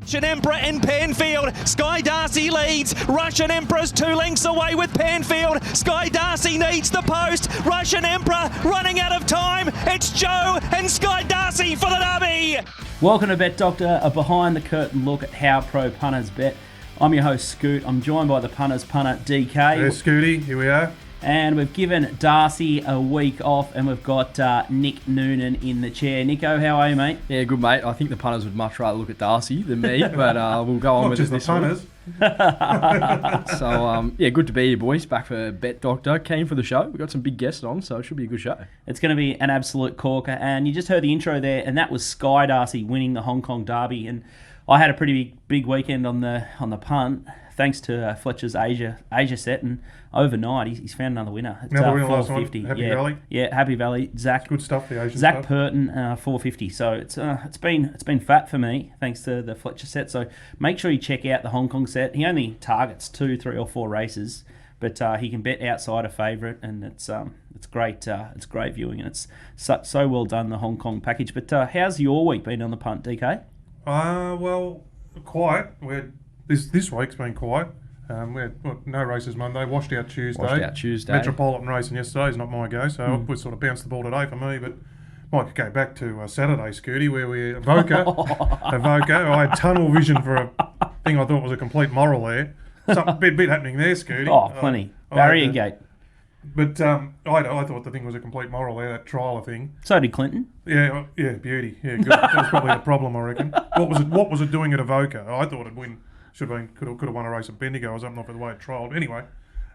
Russian Emperor in Panfield. Sky Darcy leads. Russian Emperor's 2 lengths away with Panfield. Sky Darcy needs the post. Russian Emperor running out of time. It's Joe and Sky Darcy for the derby. Welcome to Bet Doctor, a behind the curtain look at how pro punters bet. I'm your host Scoot. I'm joined by the punter's punter DK. There's Scooty, here we are. And we've given Darcy a week off, and we've got Nick Noonan in the chair. Nico, how are you, mate? Yeah, good, mate. I think the punters would much rather look at Darcy than me, but we'll go on Not with just it this the punters. week. So, yeah, good to be here, boys. Back for Bet Doctor. Keen for the show. We've got some big guests on, so it should be a good show. It's going to be an absolute corker. And you just heard the intro there, and that was Sky Darcy winning the Hong Kong Derby. And I had a pretty big weekend on the punt, thanks to Fletcher's Asia set, and overnight he's found another winner. It's Another winner last night, 450. Happy Valley. Yeah, Happy Valley. Zach, Good stuff, the Asian Zach stuff. Purton, 450. So it's been fat for me thanks to the Fletcher set. So make sure you check out the Hong Kong set. He only targets 2, 3, or 4 races, but he can bet outside a favourite, and it's great. It's great viewing, and it's so well done, the Hong Kong package. But how's your week been on the punt, DK? Well, quiet. This week's been quiet. We had no races Monday, washed out Tuesday. Metropolitan racing yesterday is not my go, so we sort of bounced the ball today for me, but might go back to Saturday, Scooty, where we Avoca. I had tunnel vision for a thing I thought was a complete moral there. Something bit happening there, Scooty. Oh, plenty. Barrier gate. But I thought the thing was a complete moral there, that trial thing. So did Clinton. Yeah, beauty. Yeah, good. That was probably the problem, I reckon. What was it doing at Avoca? I thought it'd win. Could have won a race at Bendigo. I was up not for the way it trialled. Anyway,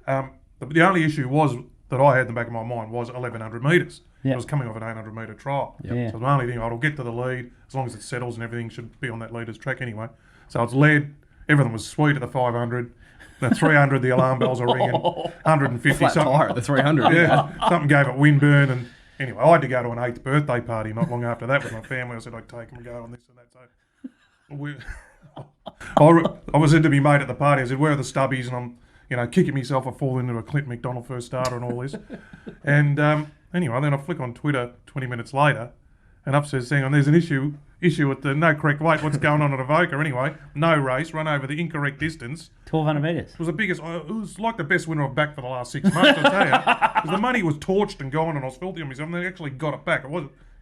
the only issue was that I had in the back of my mind was 1,100 metres. Yep. It was coming off an 800 metre trial. Yep. Yeah. So the only thing, I'll get to the lead as long as it settles and everything should be on that leader's track anyway. So it's led. Everything was sweet at the 500. The 300, the alarm bells are ringing. 150 Flat something. tire at the 300. Yeah, something gave it windburn, and anyway, I had to go to an 8th birthday party not long after that with my family. I said I'd take them and go on this and that. So I was said to be mate at the party. I said, "Where are the stubbies?" And I'm, kicking myself. I fall into a Clint McDonald first starter and all this. And anyway, then I flick on Twitter 20 minutes later, and up says, "Hang on, there's an issue with the no correct weight. What's going on at Avoca?" Anyway, no race, run over the incorrect distance. 1,200 metres. It was the biggest. It was like the best winner I've backed for the last 6 months. I tell you, because the money was torched and gone, and I was filthy on myself. And they actually got it back.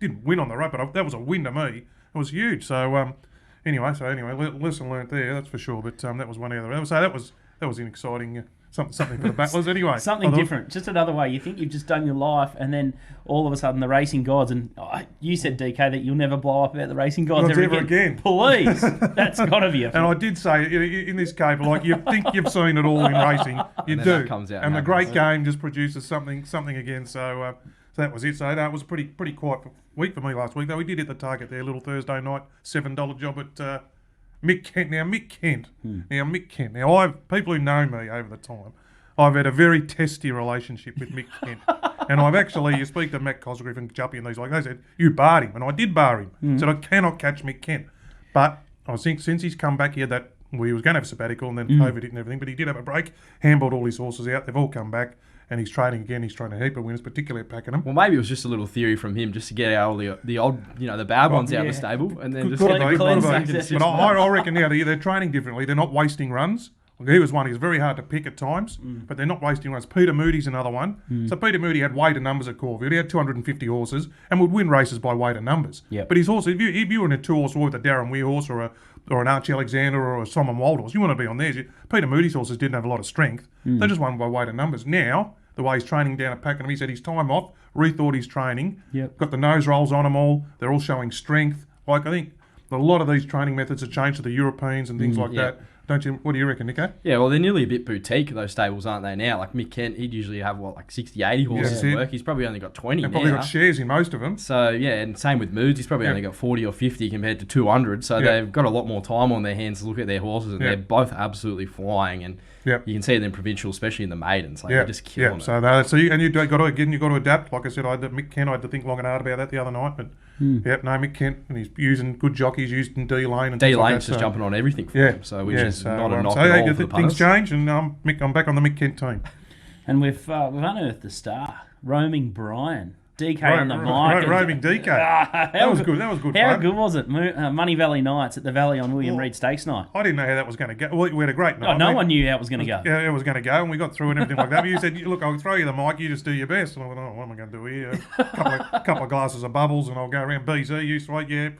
Didn't win on the road, but that was a win to me. It was huge. So anyway, lesson learnt there. That's for sure. But that was one of the other. So that was an exciting. Something for the battlers anyway. Something different, just another way. You think you've just done your life, and then all of a sudden the racing gods, and you said, DK, that you'll never blow up about the racing gods ever again. Please, that's got to be a And I did say, in this case, like, you think you've seen it all in racing, you do. That comes out and the great game just produces something again. So that was it. So that was a pretty quiet week for me last week, though. We did hit the target there, little Thursday night, $7 job at Mick Kent. Now, Mick Kent. Now, people who know me over the time, I've had a very testy relationship with Mick Kent. And I've actually, you speak to Matt Cosgrove and Juppy and these, like, they said, you barred him. And I did bar him. Said, I cannot catch Mick Kent. But I think since he's come back, he was going to have a sabbatical and then COVID hit and everything, but he did have a break, handballed all his horses out. They've all come back. And he's training again. He's trying a heap of winners, particularly at Pakenham. Well, maybe it was just a little theory from him just to get out all the old, the bad ones out of the stable, and then just Could get have the been. clean back to the system. But I reckon now they're training differently. They're not wasting runs. He was one. He's very hard to pick at times, but they're not wasting runs. Peter Moody's another one. So Peter Moody had weight and numbers at Caulfield. He had 250 horses and would win races by weight and numbers. Yep. But his horse, if you were in a 2-horse war with a Darren Weir horse or an Arch Alexander or a Simon Wild horse, you want to be on theirs. Peter Moody's horses didn't have a lot of strength. They just won by weight and numbers. Now, the way he's training down at Pakenham, he's had his time off, rethought his training, got the nose rolls on them all. They're all showing strength. Like, I think a lot of these training methods have changed to the Europeans and things like that. Don't you? What do you reckon, Nico? Yeah, well, they're nearly a bit boutique, those stables, aren't they, now? Like Mick Kent, he'd usually have, 60, 80 horses at work. He's probably only got 20 and now. probably got shares in most of them. So, yeah, and same with Moods. He's probably only got 40 or 50 compared to 200. So they've got a lot more time on their hands to look at their horses, and they're both absolutely flying. And you can see it in provincial, especially in the maidens. They're just killing it. So you've got to adapt. Like I said, Mick Kent, I had to think long and hard about that the other night. But Mick Kent, and he's using good jockeys, used in D-Lane. D-Lane's just jumping on everything for him. So which is not a knock at all for the things punters. change, and I'm back on the Mick Kent team. And we've unearthed the star, Roaming Brian. DK on the mic. Roving DK. That was good. That was good How fun. good was it? Money Valley Nights at the Valley on William Reid Stakes night. I didn't know how that was going to go. We had a great night. No one knew how it was going to go. Yeah, it was going to go, and we got through and everything like that. But you said, look, I'll throw you the mic, you just do your best. And I went, oh, what am I going to do here? A couple of glasses of bubbles, and I'll go around BZ, you straight, yeah.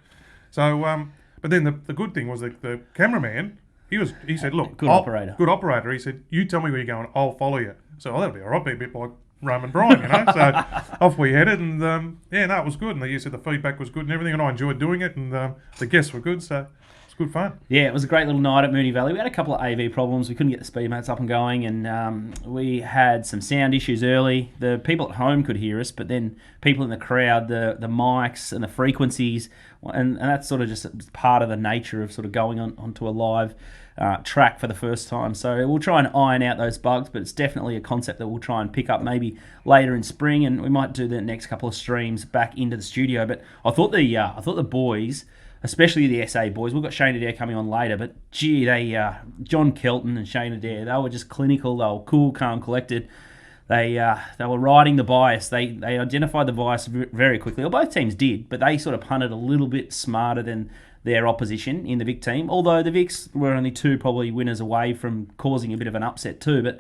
So, but then the good thing was the cameraman, he said, look, good operator. He said, you tell me where you're going, I'll follow you. So, that'll be all right, be a bit like Roman Bryan, you know. So off we headed, and it was good. And you said the feedback was good and everything, and I enjoyed doing it, and the guests were good, so it's good fun. Yeah, it was a great little night at Moonee Valley. We had a couple of AV problems. We couldn't get the speed mats up and going, and we had some sound issues early. The people at home could hear us, but then people in the crowd, the mics and the frequencies, and that's sort of just part of the nature of sort of going onto a live track for the first time. So we'll try and iron out those bugs, but it's definitely a concept that we'll try and pick up maybe later in spring, and we might do the next couple of streams back into the studio. But I thought the boys, especially the SA boys, we've got Shane Adair coming on later, but gee, John Kelton and Shane Adair, they were just clinical. They were cool, calm, collected. They were riding the bias. They identified the bias very quickly. Well, both teams did, but they sort of punted a little bit smarter than their opposition in the Vic team, although the Vics were only two probably winners away from causing a bit of an upset too. But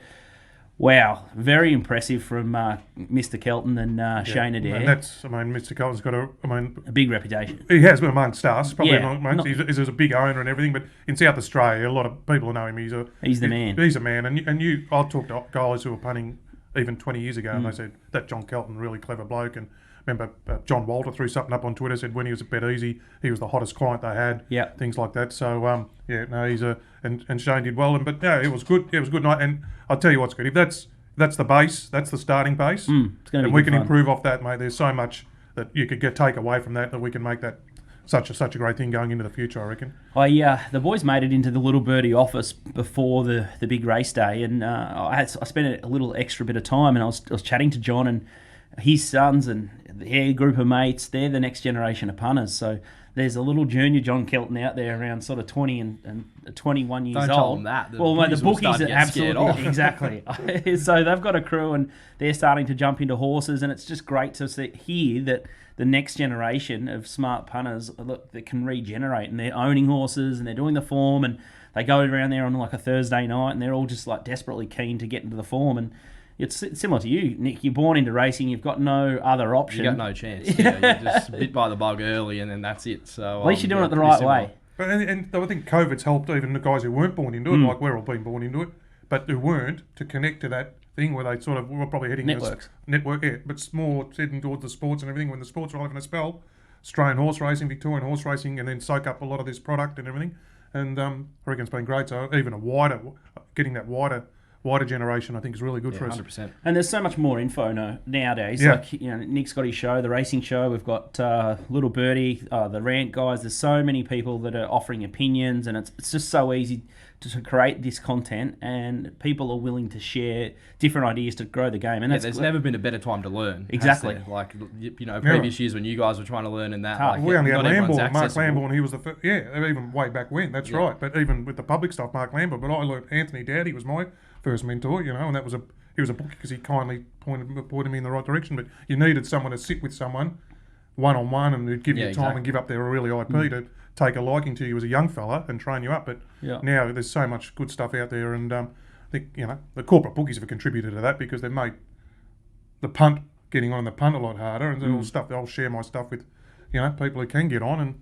wow, very impressive from Mr. Kelton and Shane Adair. Mr. Kelton's got a big reputation. He has been amongst us, probably amongst. He's a big owner and everything, but in South Australia, a lot of people know him. He's the man. He's a man, and I'll talk to guys who were punting even 20 years ago, and they said that John Kelton, really clever bloke. And remember, John Walter threw something up on Twitter, said when he was at Bet Easy, he was the hottest client they had. Yeah, things like that. So he's and Shane did well. But it was good. It was a good night. And I'll tell you what's good. If that's the base, that's the starting base, and we can improve off that, mate. There's so much that you could take away from that we can make that such a great thing going into the future, I reckon. The boys made it into the Little Birdie office before the big race day, and I spent a little extra bit of time, and I was chatting to John and his sons and their group of mates. They're the next generation of punters, so there's a little junior John Kelton out there around sort of 20 and 21 years old. Don't tell them that. The bookies are absolutely exactly. So they've got a crew and they're starting to jump into horses, and it's just great to hear that the next generation of smart punters that can regenerate, and they're owning horses and they're doing the form, and they go around there on like a Thursday night and they're all just like desperately keen to get into the form. And it's similar to you, Nick. You're born into racing. You've got no other option. You got no chance. You're just bit by the bug early, and then that's it. So at least you're doing it the right way. But and I think COVID's helped even the guys who weren't born into it, like we're all being born into it, but who weren't, to connect to that thing where they sort of were probably heading network, but it's more heading towards the sports and everything. When the sports are all having a spell, Australian horse racing, Victorian horse racing, and then soak up a lot of this product and everything. And I reckon it's been great. So even getting that wider generation, I think, is really good for us. 100%. And there's so much more info nowadays. Yeah. Like, Nick's got his show, the racing show. We've got Little Birdie, the rant guys. There's so many people that are offering opinions, and it's just so easy to create this content, and people are willing to share different ideas to grow the game. And there's never been a better time to learn. Exactly. Like, previous years when you guys were trying to learn in that. We only had Lambourne, Mark Lambourne. He was the first. Yeah, even way back when. That's right. But even with the public stuff, Mark Lambourne. But I learned Anthony Dowdy was my first mentor, and that was he was a bookie because he kindly pointed me in the right direction. But you needed someone to sit with someone one-on-one and who'd give you time and give up their really IP to take a liking to you as a young fella and train you up. But now there's so much good stuff out there, and I think the corporate bookies have contributed to that because they've made the punt, getting on the punt a lot harder, and all stuff. I'll share my stuff with people who can get on, and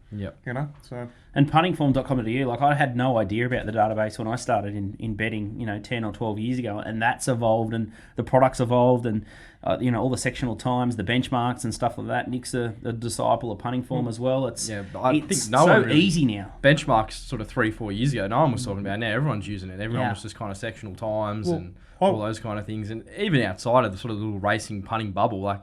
so. And puntingform.com.au, like, I had no idea about the database when I started in betting, 10 or 12 years ago, and that's evolved, and the product's evolved, and all the sectional times, the benchmarks and stuff like that. Nick's a disciple of Punting Form as well. It's easy now. Benchmarks sort of 3-4 years ago, no one was talking about it. Now everyone's using it. Everyone was just kind of sectional times and all those kind of things, and even outside of the sort of little racing punting bubble, like,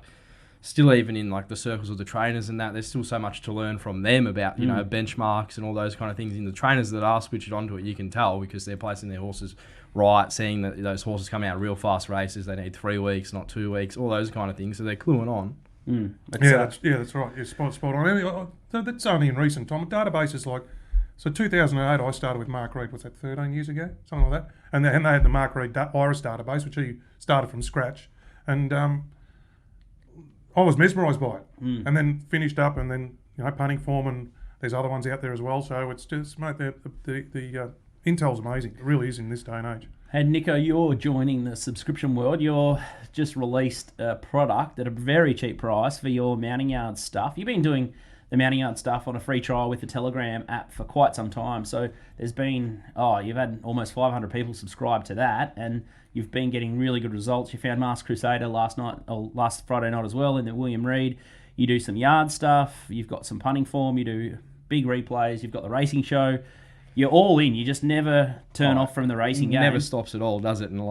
still even in like the circles of the trainers and that, there's still so much to learn from them about benchmarks and all those kind of things. In the trainers that are switched onto it, you can tell because they're placing their horses right, seeing that those horses come out real fast races, they need 3 weeks, not 2 weeks, all those kind of things. So they're cluing on. That's right. You're spot on. That's only in recent time. Databases like, so 2008, I started with Mark Reed. Was that 13 years ago, something like that? And they had the Mark Reed Iris database, which he started from scratch, and I was mesmerised by it, and then finished up, and then punting form, and there's other ones out there as well. So it's just, mate, the intel's amazing. It really is in this day and age. And Nico, you're joining the subscription world. You're just released a product at a very cheap price for your mounting yard stuff. You've been doing the mounting yard stuff on a free trial with the Telegram app for quite some time. So there's been, you've had almost 500 people subscribe to that, and you've been getting really good results. You found Masked Crusader last Friday night as well in the William Reid. You do some yard stuff. You've got some punting form. You do big replays. You've got the racing show. You're all in. You just never turn off from the racing game. Never stops at all, does it? And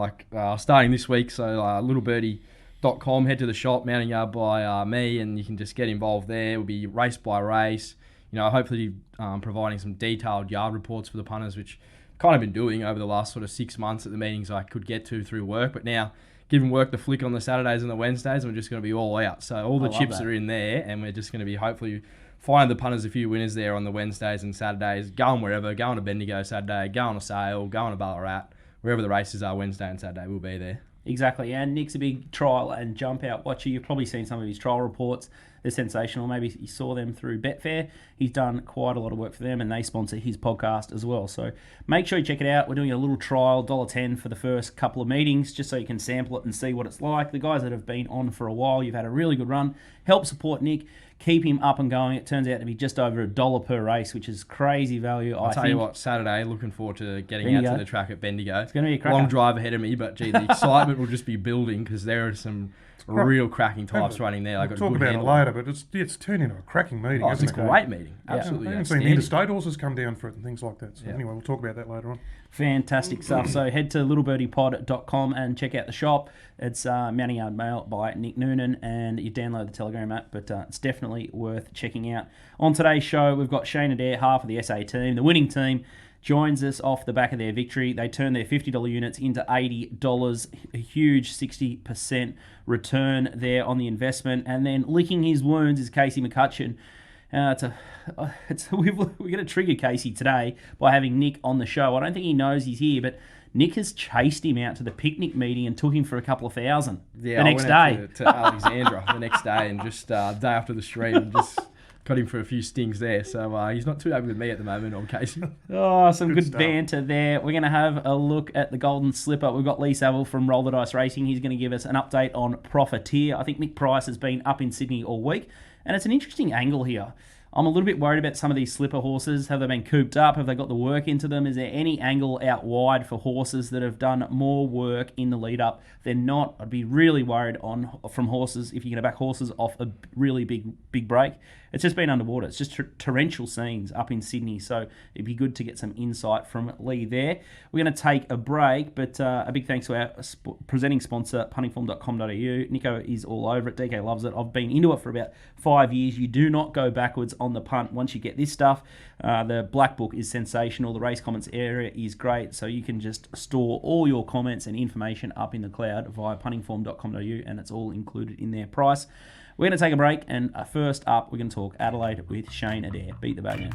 starting this week, so littlebirdie.com, head to the shop, mounting yard by me, and you can just get involved there. It'll be race by race. Hopefully providing some detailed yard reports for the punters, which I've kind of been doing over the last sort of 6 months at the meetings I could get to through work. But now, giving work the flick on the Saturdays and the Wednesdays, and we're just going to be all out. So all the chips are in there, and we're just going to be hopefully find the punters a few winners there on the Wednesdays and Saturdays. Going wherever, going to Bendigo Saturday, going to Sale, going to Ballarat, wherever the races are Wednesday and Saturday, we'll be there. Exactly, and Nick's a big trial and jump out watcher. You've probably seen some of his trial reports. They're sensational. Maybe you saw them through Betfair. He's done quite a lot of work for them, and they sponsor his podcast as well. So make sure you check it out. We're doing a little trial, $1.10 for the first couple of meetings, just so you can sample it and see what it's like. The guys that have been on for a while, you've had a really good run. Help support Nick. Keep him up and going. It turns out to be just over $1 per race, which is crazy value. I'll tell you what, Saturday, looking forward to getting out to the track at Bendigo. It's going to be a cracker. Long drive ahead of me, but the excitement will just be building because there are some real cracking types running there. We'll talk about it later, but it's turned into a cracking meeting. It's a great meeting. Absolutely. I haven't seen interstate horses come down for it and things like that. So anyway, we'll talk about that later on. Fantastic stuff. So head to littlebirdie.com and check out the shop. It's Mounting Yard Mail by Nick Noonan, and you download the Telegram app, but it's definitely worth checking out. On today's show, we've got Shane Adair, half of the SA team. The winning team joins us off the back of their victory. They turned their $50 units into $80, a huge 60% return there on the investment. And then licking his wounds is Casey McCutcheon. We're going to trigger Casey today by having Nick on the show. I don't think he knows he's here, but Nick has chased him out to the picnic meeting and took him for a couple of thousand the next day. To Alexandra the next day, and just day after the stream, and just got him for a few stings there. So he's not too happy with me at the moment on Casey. Some good banter there. We're going to have a look at the Golden Slipper. We've got Leigh Saville from Roll the Dice Racing. He's going to give us an update on Profiteer. I think Mick Price has been up in Sydney all week, and it's an interesting angle here. I'm a little bit worried about some of these slipper horses. Have they been cooped up? Have they got the work into them? Is there any angle out wide for horses that have done more work in the lead up? They're not. I'd be really worried from horses if you're going to back horses off a really big break. It's just been underwater. It's just torrential scenes up in Sydney. So it'd be good to get some insight from Leigh there. We're going to take a break, but a big thanks to our presenting sponsor, puntingform.com.au. Nico is all over it. DK loves it. I've been into it for about 5 years. You do not go backwards on the punt once you get this stuff. The black book is sensational. The race comments area is great. So you can just store all your comments and information up in the cloud via puntingform.com.au, and it's all included in their price. We're going to take a break, and first up, we're going to talk Adelaide with Shane Adair. Beat the bagman.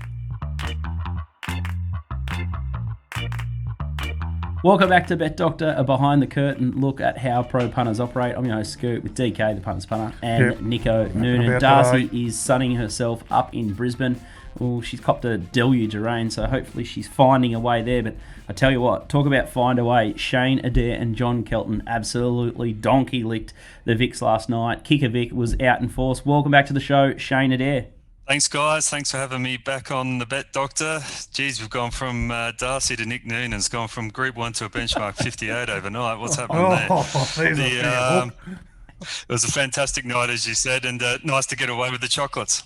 Welcome back to Bet Doctor, a behind the curtain look at how pro punters operate. I'm your host Scoot with DK, the punters punter, and Nico Noonan. Darcy is sunning herself up in Brisbane. Well, she's copped a deluge of rain, so hopefully she's finding a way there. But I tell you what, talk about find a way. Shane Adair and John Kelton absolutely donkey licked the Vicks last night. Kicker Vic was out in force. Welcome back to the show, Shane Adair. Thanks, guys. Thanks for having me back on the Bet Doctor. Geez, we've gone from Darcy to Nick Noonan. It's gone from Group 1 to a benchmark 58 overnight. What's happening there? It was a fantastic night, as you said, and nice to get away with the chocolates.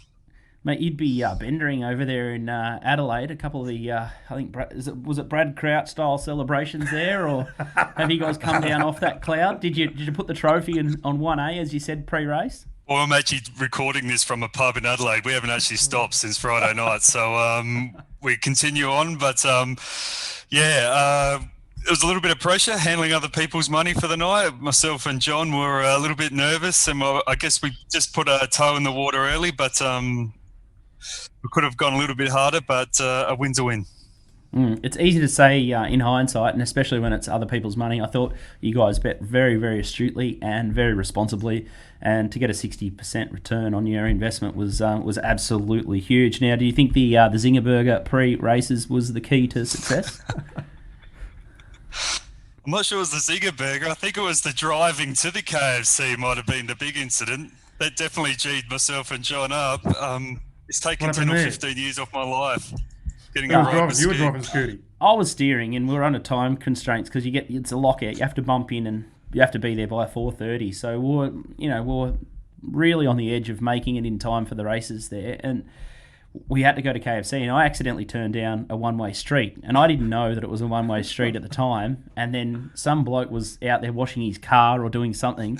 Mate, you'd be bendering over there in Adelaide. A couple of the, I think, was it Brad Crouch style celebrations there, or have you guys come down off that cloud? Did you put the trophy on 1A as you said pre-race? Well, I'm actually recording this from a pub in Adelaide. We haven't actually stopped since Friday night, so we continue on. But it was a little bit of pressure handling other people's money for the night. Myself and John were a little bit nervous, and I guess we just put a toe in the water early, but we could have gone a little bit harder, but a win's a win. It's easy to say in hindsight, and especially when it's other people's money. I thought you guys bet very, very astutely and very responsibly, and to get a 60% return on your investment was absolutely huge. Now, do you think the Zinger Burger pre-races was the key to success? I'm not sure it was the Zinger Burger. I think it was the driving to the KFC might have been the big incident. That definitely G'd myself and John up. It's taken 10 or 15 years off my life. You were driving Scooty. I was steering, and we were under time constraints because it's a lockout. You have to bump in, and you have to be there by 4:30. So we're really on the edge of making it in time for the races there, and we had to go to KFC, and I accidentally turned down a one-way street, and I didn't know that it was a one-way street at the time. And then some bloke was out there washing his car or doing something,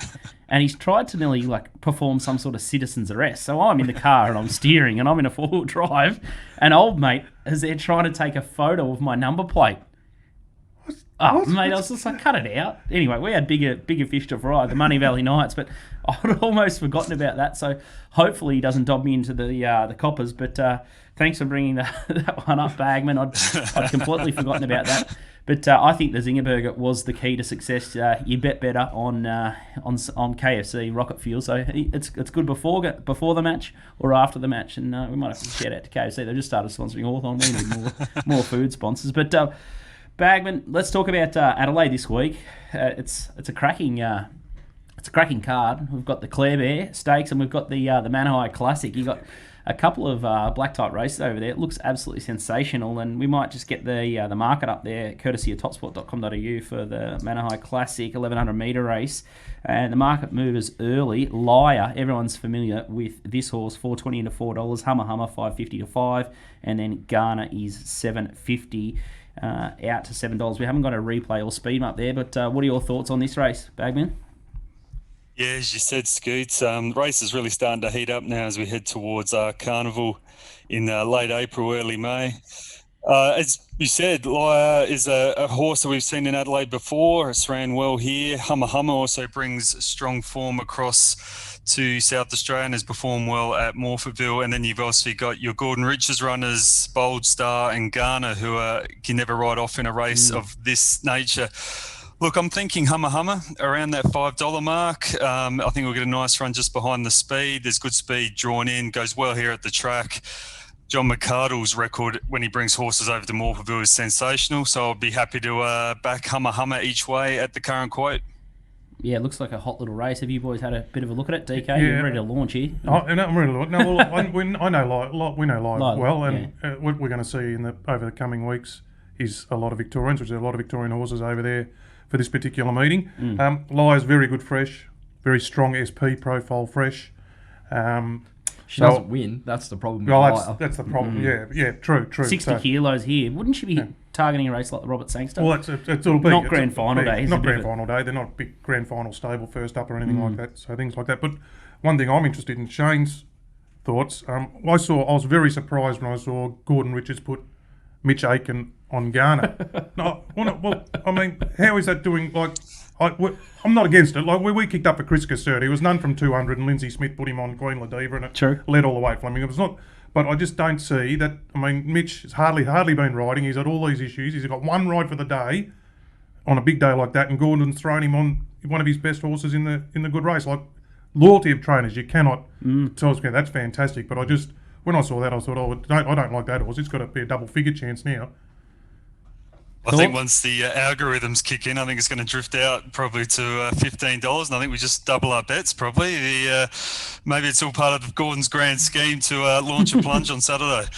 and he's tried to nearly perform some sort of citizen's arrest. So I'm in the car and I'm steering, and I'm in a four-wheel drive, and old mate is there trying to take a photo of my number plate. Mate, I was just like, cut it out. Anyway, we had bigger fish to fry, the Money Valley Knights, but I'd almost forgotten about that. So hopefully he doesn't dob me into the coppers. But thanks for bringing that one up, Bagman. I'd completely forgotten about that. But I think the Zinger Burger was the key to success. You bet better on KFC Rocket Fuel, so it's good before the match or after the match. And we might have to shout out to KFC. They just started sponsoring Hawthorn. We need more food sponsors, but. Bagman, let's talk about Adelaide this week. It's a cracking card. We've got the Clare Bear Stakes, and we've got the Manahai Classic. You got a couple of black type races over there. It looks absolutely sensational, and we might just get the market up there, courtesy of TopSport.com.au for the Manahai Classic 1100 metre race. And the market movers early. Liar, everyone's familiar with this horse, $4.20 into $4. Hummer $5.50 to $5, and then Ghana is $7.50. Out to $7. We haven't got a replay or speed up there, but what are your thoughts on this race, Bagman? Yeah, as you said, Scoots, the race is really starting to heat up now as we head towards Carnival in late April, early May. As you said, Liar is a horse that we've seen in Adelaide before. It's ran well here. Hummer also brings strong form across to South Australia and has performed well at Morphettville. And then you've also got your Gordon Riches runners, Bold Star and Ghana, who can never ride off in a race of this nature. Look, I'm thinking Hummer around that $5 mark. I think we'll get a nice run just behind the speed. There's good speed drawn in, goes well here at the track. John McCardle's record when he brings horses over to Morphettville is sensational, so I'll be happy to back Hummer each way at the current quote. Yeah, it looks like a hot little race. Have you boys had a bit of a look at it, DK? Yeah. You're ready to launch here. I'm ready to launch. No, well, I know we know Live well, and what we're going to see over the coming weeks is a lot of Victorians, which there are a lot of Victorian horses over there for this particular meeting. Live's very good fresh, very strong SP profile fresh. She doesn't win. That's the problem. That's the problem. Yeah, true. 60 kilos here. Wouldn't she be targeting a race like the Robert Sangster? Well, it'll be not grand final day. Not grand final day. They're not a big grand final stable first up or anything like that. So things like that. But one thing I'm interested in, Shane's thoughts. I was very surprised when I saw Gordon Richards put Mitch Aiken on Ghana. How is that doing? I'm not against it. We kicked up for Chris Cassert. He was none from 200, and Lindsay Smith put him on Queen Ladiva, and it led all the way from him. It was not, but I just don't see that. Mitch has hardly been riding. He's had all these issues. He's got one ride for the day on a big day like that, and Gordon's thrown him on one of his best horses in the good race. Loyalty of trainers, you cannot tell us that's fantastic. But when I saw that, I thought, I don't like that horse. It's got to be a double figure chance now. I think once the algorithms kick in, I think it's going to drift out probably to $15, and I think we just double our bets probably. Maybe it's all part of Gordon's grand scheme to launch a plunge on Saturday.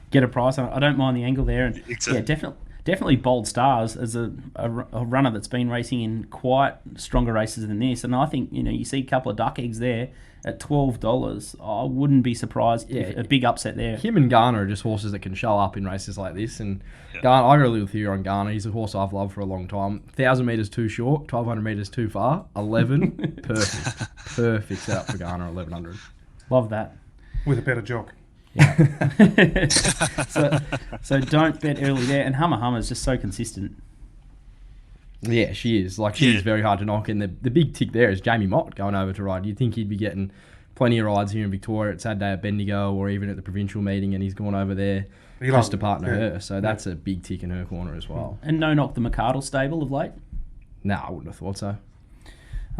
Get a price on it. I don't mind the angle there. And yeah, definitely Bold Stars as a runner that's been racing in quite stronger races than this. And I think, you see a couple of duck eggs there at $12. I wouldn't be surprised if a big upset there. Him and Ghana are just horses that can show up in races like this. And Ghana, I got a little theory on Ghana. He's a horse I've loved for a long time. 1,000 metres too short, 1,200 metres too far. 11, perfect. Perfect setup for Ghana, 1,100. Love that. With a better jock. Yeah. so don't bet early there. And Hummer is just so consistent. Yeah, she is. She's very hard to knock. And the big tick there is Jamie Mott going over to ride. You'd think he'd be getting plenty of rides here in Victoria at Saturday at Bendigo or even at the provincial meeting, and he's gone over there. just to partner her. So that's a big tick in her corner as well. And no knock the McCardle stable of late? No, I wouldn't have thought so.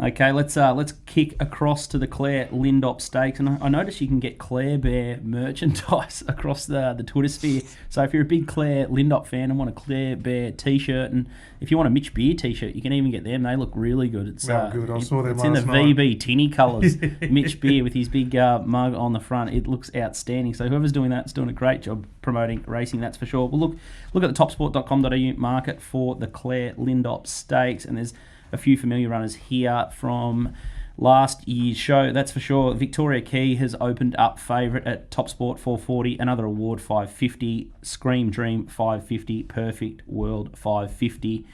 Okay, let's kick across to the Claire Lindop Stakes, and I noticed you can get Claire Bear merchandise across the Twitter sphere. So if you're a big Claire Lindop fan and want a Claire Bear T-shirt, and if you want a Mitch Beer T-shirt, you can even get them. They look really good. It's good. I saw them It's in the last night. VB tinny colours. Mitch Beer with his big mug on the front. It looks outstanding. So whoever's doing that is doing a great job promoting racing. That's for sure. Well, look at the topsport.com.au market for the Claire Lindop Stakes, and there's a few familiar runners here from last year's show, that's for sure. Victoria Key has opened up favourite at TopSport 440, Another Award 550, Scream Dream 550, Perfect World 550.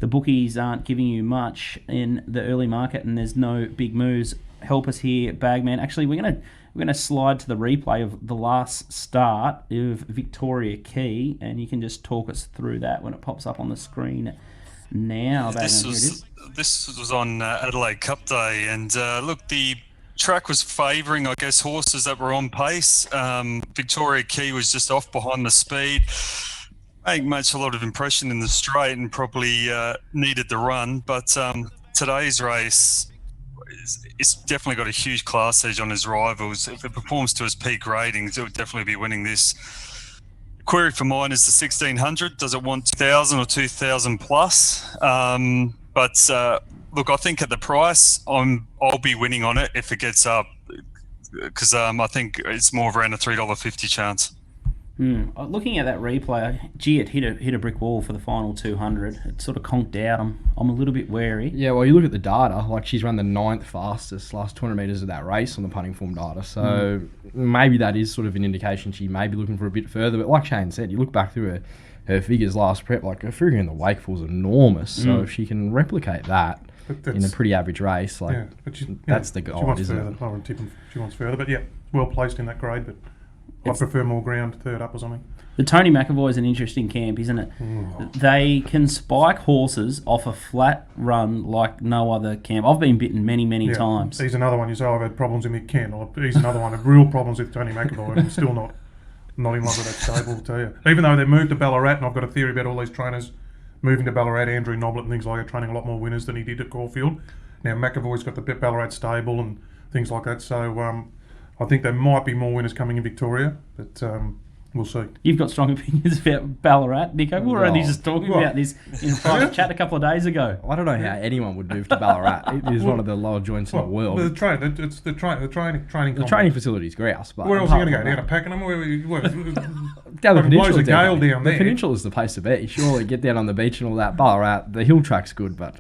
The bookies aren't giving you much in the early market, and there's no big moves. Help us here, Bagman. Actually, we're gonna slide to the replay of the last start of Victoria Key, and you can just talk us through that when it pops up on the screen now. This was on Adelaide Cup Day, and look, the track was favouring, I guess, horses that were on pace. Victoria Key was just off behind the speed. Ain't much a lot of impression in the straight, and probably needed the run. But today's race, it's definitely got a huge class edge on his rivals. If it performs to his peak ratings, it would definitely be winning this. Query for mine is the 1600. Does it want 2,000 or 2,000 plus? But look, I think at the price, I'll be winning on it if it gets up, because I think it's more around a $3.50 chance. Looking at that replay, gee, it hit a brick wall for the final 200. It sort of conked out. I'm a little bit wary. Yeah, well, you look at the data, like she's run the 9th fastest last 200 metres of that race on the punting form data. So maybe that is sort of an indication she may be looking for a bit further. But like Shane said, you look back through her figures last prep, like her figure in the Wakeful is enormous. So if she can replicate that in a pretty average race, like that's the goal, isn't it? I wouldn't tip them. She wants further, but yeah, well placed in that grade, but I prefer more ground, third up or something. The Tony McAvoy is an interesting camp, isn't it? They can spike horses off a flat run like no other camp. I've been bitten many times. He's another one. You say I've had problems in McCutcheon, or he's another one of real problems with Tony McAvoy, and I'm still not in love with that stable, I'll tell you. Even though they moved to Ballarat, and I've got a theory about all these trainers moving to Ballarat, Andrew Noblet and things like that, training a lot more winners than he did at Caulfield. Now McAvoy's got the Ballarat stable and things like that, so I think there might be more winners coming in Victoria, but we'll see. You've got strong opinions about Ballarat, Nico. We were only just talking about this in a private chat a couple of days ago. I don't know how anyone would move to Ballarat. It is one of the lower joints in the world. The training facility is grouse. But where else are you going to go? Down to Pakenham? Down the peninsula. A gale down there. The peninsula is the place to be. Surely get down on the beach and all that. Ballarat, the hill track's good, but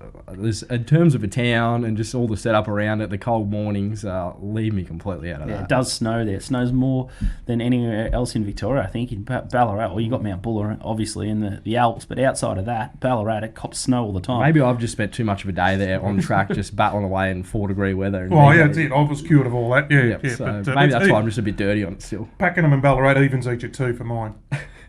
in terms of a town and just all the setup around it, the cold mornings leave me completely out of that. It does snow there. It snows more than anywhere else in Victoria, I think. In Ballarat, well, you got Mount Buller, obviously, in the Alps, but outside of that, Ballarat, it cops snow all the time. Maybe I've just spent too much of a day there on track, just battling away in 4-degree weather. That's it. I was cured of all that. So but, maybe that's why I'm just a bit dirty on it still. Pakenham and Ballarat evens each at 2 for mine.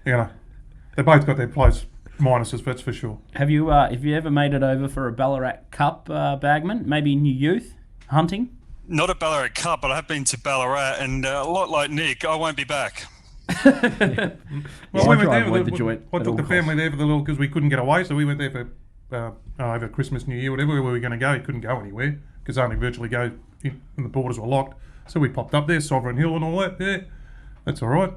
They both got their place minuses, that's for sure. Have you ever made it over for a Ballarat Cup, Bagman? Maybe in your youth, hunting? Not a Ballarat Cup, but I have been to Ballarat, and a lot like Nick, I won't be back. We went there. I took the family there for the little, because we couldn't get away, so we went there for over Christmas, New Year, whatever. Where we were going to go, we couldn't go anywhere because only virtually go in, and the borders were locked. So we popped up there, Sovereign Hill and all that. Yeah, that's all right.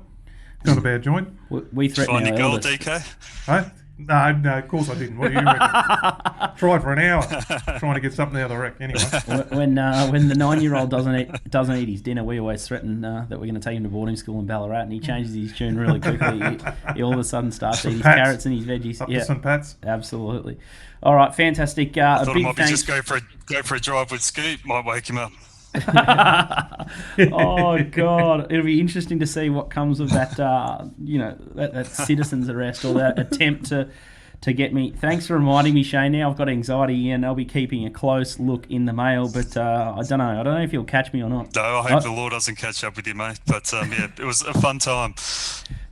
Not a bad joint. We threatened Find our your gold, eldest. DK? Hey? No, of course I didn't. What do you reckon? Tried for an hour trying to get something out of the wreck. Anyway, when the 9-year-old doesn't eat his dinner, we always threaten that we're going to take him to boarding school in Ballarat, and he changes his tune really quickly. He all of a sudden starts eating his carrots and his veggies. Up to St. Pat's. Absolutely. All right, fantastic. I thought it might be just go for a drive with Scoop. Might wake him up. Oh God, it'll be interesting to see what comes of that. That citizen's arrest or that attempt to get me. Thanks for reminding me, Shane. Now I've got anxiety and I'll be keeping a close look in the mail, but I don't know. I don't know if you'll catch me or not. No, I hope the law doesn't catch up with you, mate. But yeah, it was a fun time.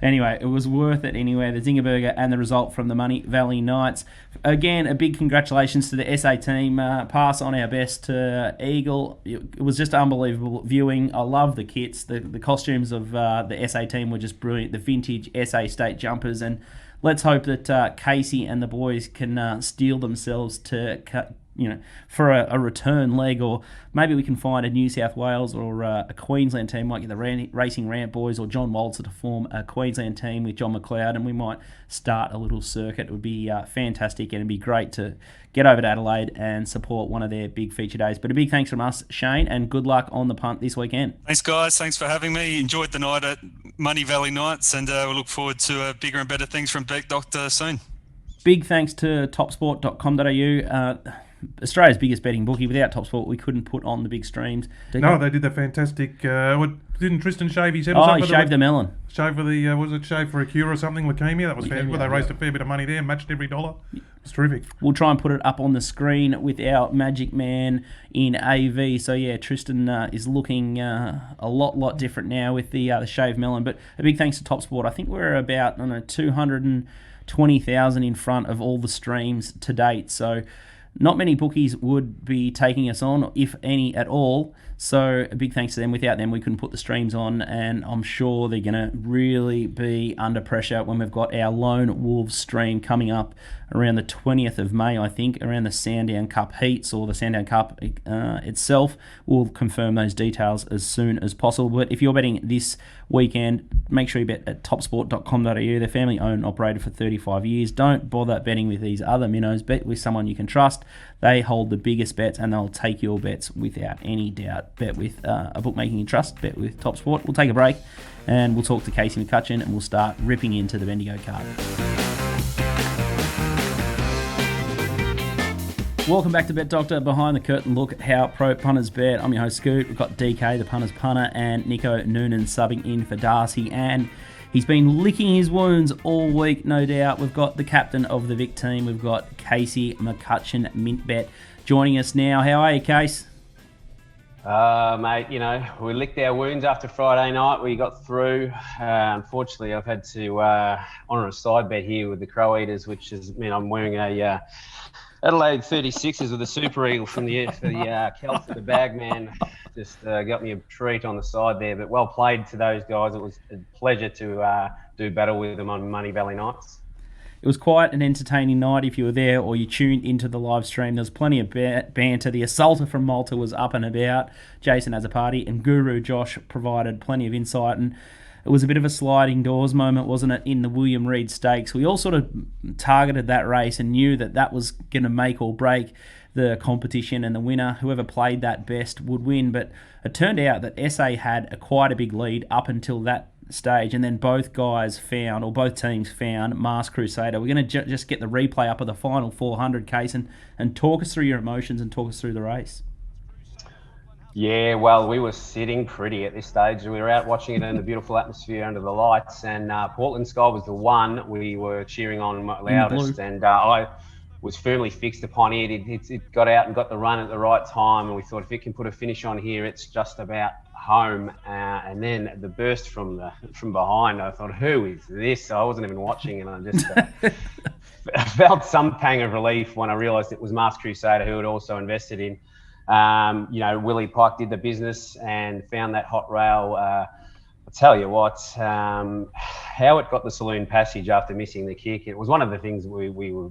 Anyway, it was worth it anyway. The Zinger Burger and the result from the Money Valley Knights. Again, a big congratulations to the SA team. Pass on our best to Eagle. It was just unbelievable viewing. I love the kits. The costumes of the SA team were just brilliant. The vintage SA State jumpers. And let's hope that Casey and the boys can steel themselves to for a return leg, or maybe we can find a New South Wales or a Queensland team, might get the Racing Ramp boys or John Walter to form a Queensland team with John McLeod, and we might start a little circuit. It would be fantastic, and it'd be great to get over to Adelaide and support one of their big feature days. But a big thanks from us, Shane, and good luck on the punt this weekend. Thanks, guys. Thanks for having me. Enjoyed the night at Money Valley Knights, and we look forward to bigger and better things from Bet Doctor soon. Big thanks to TopSport.com.au. Australia's biggest betting bookie. Without TopSport, we couldn't put on the big streams. No, they did the fantastic. Didn't Tristan shave his head? Oh, he shaved the melon. Shave for the shave for a cure or something? Leukemia. That was fair. Well, they raised a fair bit of money there, matched every dollar. It's terrific. We'll try and put it up on the screen with our magic man in AV. So yeah, Tristan is looking a lot different now with the shaved melon. But a big thanks to TopSport. I think we're about 220,000 in front of all the streams to date. So not many bookies would be taking us on, if any at all. So a big thanks to them. Without them, we couldn't put the streams on, and I'm sure they're going to really be under pressure when we've got our Lone Wolves stream coming up around the 20th of May, I think, around the Sandown Cup heats or the Sandown Cup itself. We'll confirm those details as soon as possible. But if you're betting this weekend, make sure you bet at topsport.com.au. They're family owned and operated for 35 years. Don't bother betting with these other minnows. Bet with someone you can trust. They hold the biggest bets and they'll take your bets without any doubt. Bet with a bookmaking you trust. Bet with TopSport. We'll take a break and we'll talk to Casey McCutcheon and we'll start ripping into the Bendigo card. Welcome back to Bet Doctor, behind the curtain look at how pro punters bet. I'm your host Scoot. We've got DK, the punter's punter, and Nico Noonan subbing in for Darcy, and he's been licking his wounds all week, no doubt. We've got the captain of the Vic team. We've got Casey McCutcheon, Mintbet, joining us now. How are you, Case? Mate, we licked our wounds after Friday night. We got through. Unfortunately, I've had to honour a side bet here with the Crow Eaters, which has meant I'm wearing a Adelaide 36s with a Super Eagle for the Celts. The bagman just got me a treat on the side there. But well played to those guys. It was a pleasure to do battle with them on Money Valley Nights. It was quite an entertaining night if you were there or you tuned into the live stream. There was plenty of banter. The assaulter from Malta was up and about. Jason has a party, and Guru Josh provided plenty of insight. And it was a bit of a sliding doors moment, wasn't it, in the William Reid Stakes? We all sort of targeted that race and knew that that was going to make or break the competition, and the winner, whoever played that best, would win. But it turned out that SA had quite a big lead up until that stage, and then both teams found Mars Crusader. We're going to just get the replay up of the final 400 case and talk us through your emotions and talk us through the race. Yeah, well, we were sitting pretty at this stage. We were out watching it in the beautiful atmosphere under the lights, and Portland Sky was the one we were cheering on loudest, and I was firmly fixed upon it. It got out and got the run at the right time, and we thought if it can put a finish on here, it's just about home. And then the burst from behind, I thought, who is this? So I wasn't even watching, and I just felt some pang of relief when I realised it was Mars Crusader, who had also invested in. Willie Pike did the business and found that hot rail. I'll tell you what, how it got the saloon passage after missing the kick. It was one of the things we were,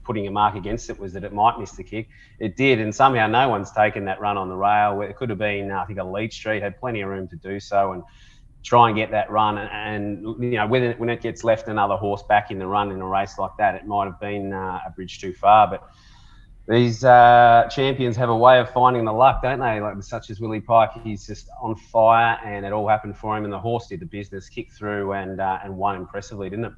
putting a mark against it, was that it might miss the kick. It did, and somehow no one's taken that run on the rail. It could have been, I think, a Leigh Street had plenty of room to do so and try and get that run. And when it gets left another horse back in the run in a race like that, it might have been a bridge too far. But these champions have a way of finding the luck, don't they? Like such as Willie Pike, he's just on fire, and it all happened for him. And the horse did the business, kicked through, and won impressively, didn't it?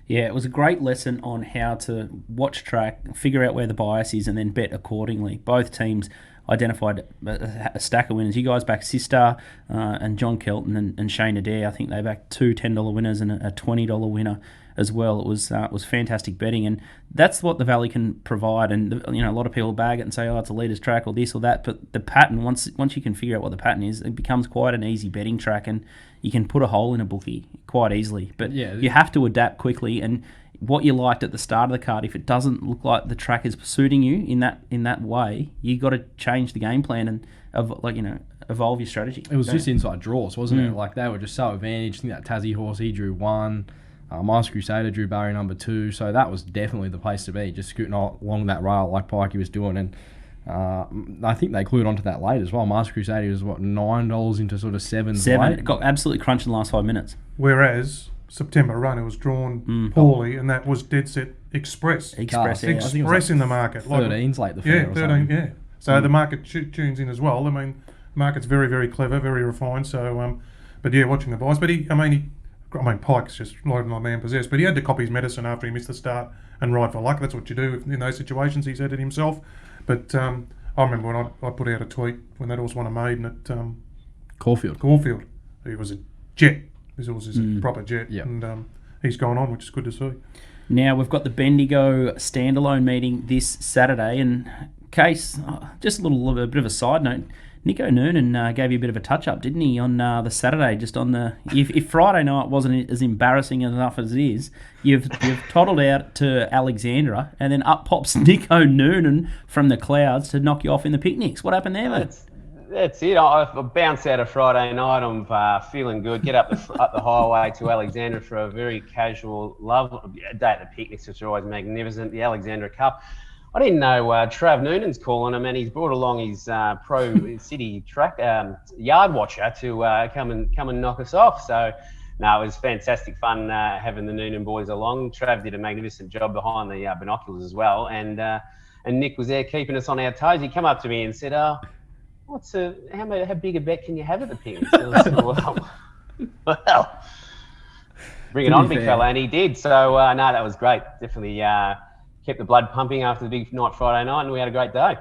Yeah, it was a great lesson on how to watch track, figure out where the bias is, and then bet accordingly. Both teams identified a stack of winners. You guys backed Sister and John Kelton and Shane Adair. I think they backed two $10 winners and a $20 winner. as well. It was fantastic betting, and that's what the Valley can provide. And a lot of people bag it and say, oh, it's a leaders track or this or that, but the pattern, once you can figure out what the pattern is, it becomes quite an easy betting track, and you can put a hole in a bookie quite easily. But you have to adapt quickly, and what you liked at the start of the card, if it doesn't look like the track is suiting you in that way, you got to change the game plan and evolve your strategy. It was just inside draws, wasn't it? Like, they were just so advantaged. I think that Tassie horse, he drew 1. Miles Crusader drew barrier number 2, so that was definitely the place to be, just scooting along that rail like Pikey was doing. And I think they clued onto that late as well. Miles Crusader was, $9 into sort of 7. It got absolutely crunched in the last 5 minutes. Whereas September Run, it was drawn poorly, and that was dead set Express. Express in the market. 13's late the fair. 13, yeah. So the market tunes in as well. I mean, the market's very, very clever, very refined. So, but yeah, watching the buys. But Pike's just loading like man possessed. But he had to copy his medicine after he missed the start and ride for luck. That's what you do in those situations, he said it himself. But I remember when I put out a tweet when that horse won a maiden at Caulfield. He was a jet. His horse is a proper jet. Yep. And he's gone on, which is good to see. Now, we've got the Bendigo standalone meeting this Saturday. And, Case, just a bit of a side note, Nico Noonan gave you a bit of a touch-up, didn't he, on the Saturday? Just on the... If Friday night wasn't as embarrassing enough as it is, you've toddled out to Alexandra, and then up pops Nico Noonan from the clouds to knock you off in the picnics. What happened there, mate? That's it. I bounced out of Friday night. I'm feeling good. Get up the highway to Alexandra for a very casual, lovely day at the picnics, which are always magnificent. The Alexandra Cup. I didn't know Trav Noonan's calling him, and he's brought along his pro city track yard watcher to come and knock us off. So, no, it was fantastic fun having the Noonan boys along. Trav did a magnificent job behind the binoculars as well, and Nick was there keeping us on our toes. He came up to me and said, how big a bet can you have at the picnic? I said, well, bring it on, big fella, and he did. So, no, that was great. Definitely kept the blood pumping after the big night Friday night, and we had a great day.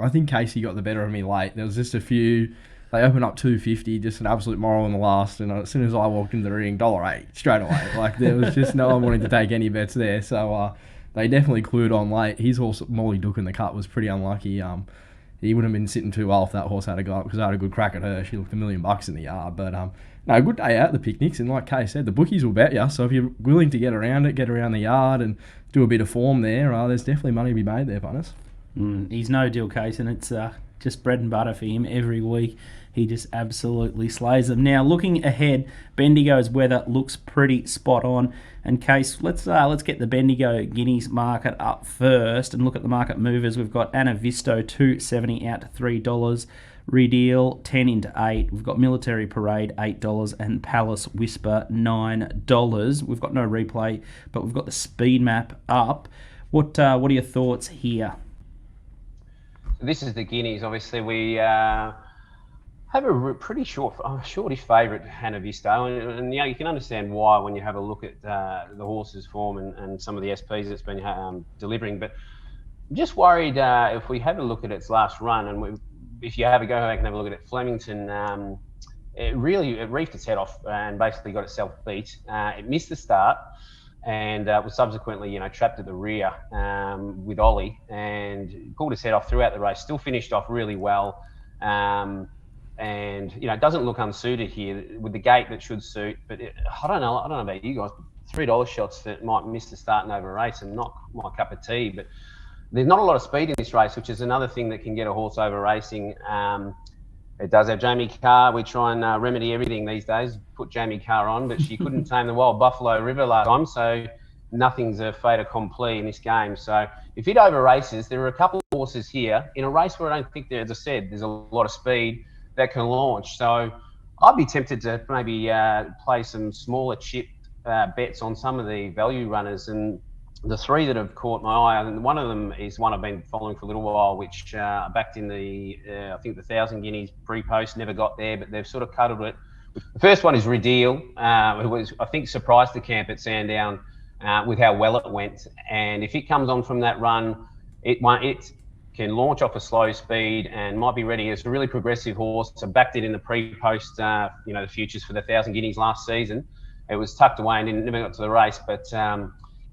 I think Casey got the better of me late. There was just a few. They opened up 250, just an absolute moral in the last, and as soon as I walked into the ring, $1.08 straight away. Like, there was just no one wanting to take any bets there. So they definitely clued on late. His horse, Molly Duke in the cut, was pretty unlucky. He wouldn't have been sitting too well if that horse had a go up, because I had a good crack at her. She looked $1 million in the yard. But no, good day out at the picnics, and like Kay said, the bookies will bet you. So if you're willing to get around it, get around the yard and do a bit of form there, there's definitely money to be made there, punters. He's no deal case, and it's just bread and butter for him every week. He just absolutely slays them. Now, looking ahead, Bendigo's weather looks pretty spot on. And Case, let's get the Bendigo Guineas market up first and look at the market movers. We've got Anna Visto $2.70 out to $3. Redeal 10 into 8. We've got Military Parade $8 and Palace Whisper $9. We've got no replay, but we've got the speed map up. What are your thoughts here? This is the Guineas. Obviously, we have a pretty shortish favourite, Hannah Visto, and you can understand why when you have a look at the horse's form and some of the SPs it's been delivering. But I'm just worried if we have a look at its last run, and if you have a go back and have a look at it, Flemington, it reefed its head off and basically got itself beat. It missed the start and was subsequently, trapped at the rear with Ollie and pulled its head off throughout the race. Still finished off really well. And it doesn't look unsuited here with the gate that should suit. But I don't know about you guys, but $3 shots that might miss the start and over a race and not my cup of tea. But there's not a lot of speed in this race, which is another thing that can get a horse over racing. It does have Jamie Carr. We try and remedy everything these days. Put Jamie Carr on, but she couldn't tame the Wild Buffalo River last time, so nothing's a fait accompli in this game. So if it over races, there are a couple of horses here in a race where I don't think as I said, there's a lot of speed that can launch. So I'd be tempted to maybe play some smaller chip bets on some of the value runners. And the three that have caught my eye, and one of them is one I've been following for a little while, which I backed in the, I think the 1,000 Guineas pre-post, never got there, but they've sort of cuddled it. The first one is Redeal, who was, I think, surprised the camp at Sandown with how well it went. And if it comes on from that run, it can launch off a slow speed and might be ready. It's a really progressive horse. I backed it in the pre-post, the futures for the 1,000 Guineas last season. It was tucked away and never got to the race, but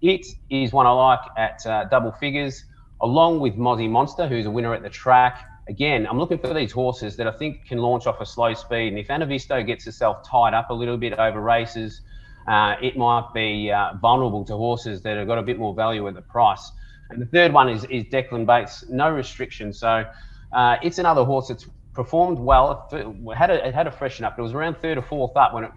it is one I like at double figures, along with Mozzie Monster, who's a winner at the track. Again, I'm looking for these horses that I think can launch off a slow speed. And if Anavisto gets herself tied up a little bit over races, it might be vulnerable to horses that have got a bit more value at the price. And the third one is Declan Bates, no restriction. So it's another horse that's performed well. It had a freshen up. It was around third or fourth up when it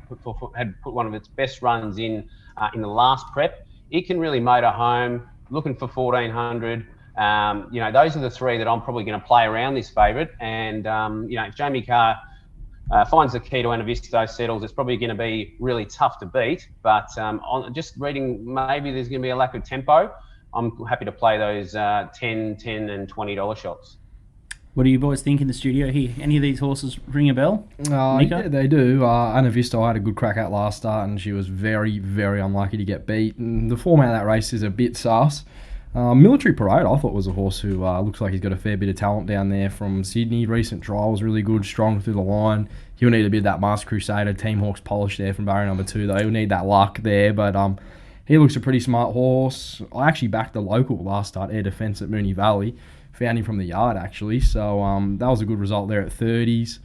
had put one of its best runs in the last prep. It can really motor home, looking for 1400. Those are the three that I'm probably going to play around this favourite. And, if Jamie Carr finds the key to Anavisto settles, it's probably going to be really tough to beat. But on just reading, maybe there's going to be a lack of tempo. I'm happy to play those $10 and $20 shots. What do you boys think in the studio here? Any of these horses ring a bell? Nico? Yeah, they do. Anavisto had a good crack at last start, and she was very, very unlucky to get beat. And the format of that race is a bit sus. Military Parade, I thought, was a horse who looks like he's got a fair bit of talent down there from Sydney. Recent trial was really good, strong through the line. He'll need a bit of that Masked Crusader, Team Hawk's polish there from barrier number 2, though. He'll need that luck there, but he looks a pretty smart horse. I actually backed the local last start, Air Defence at Moonee Valley. Found him from the yard, actually, so that was a good result there at 30s.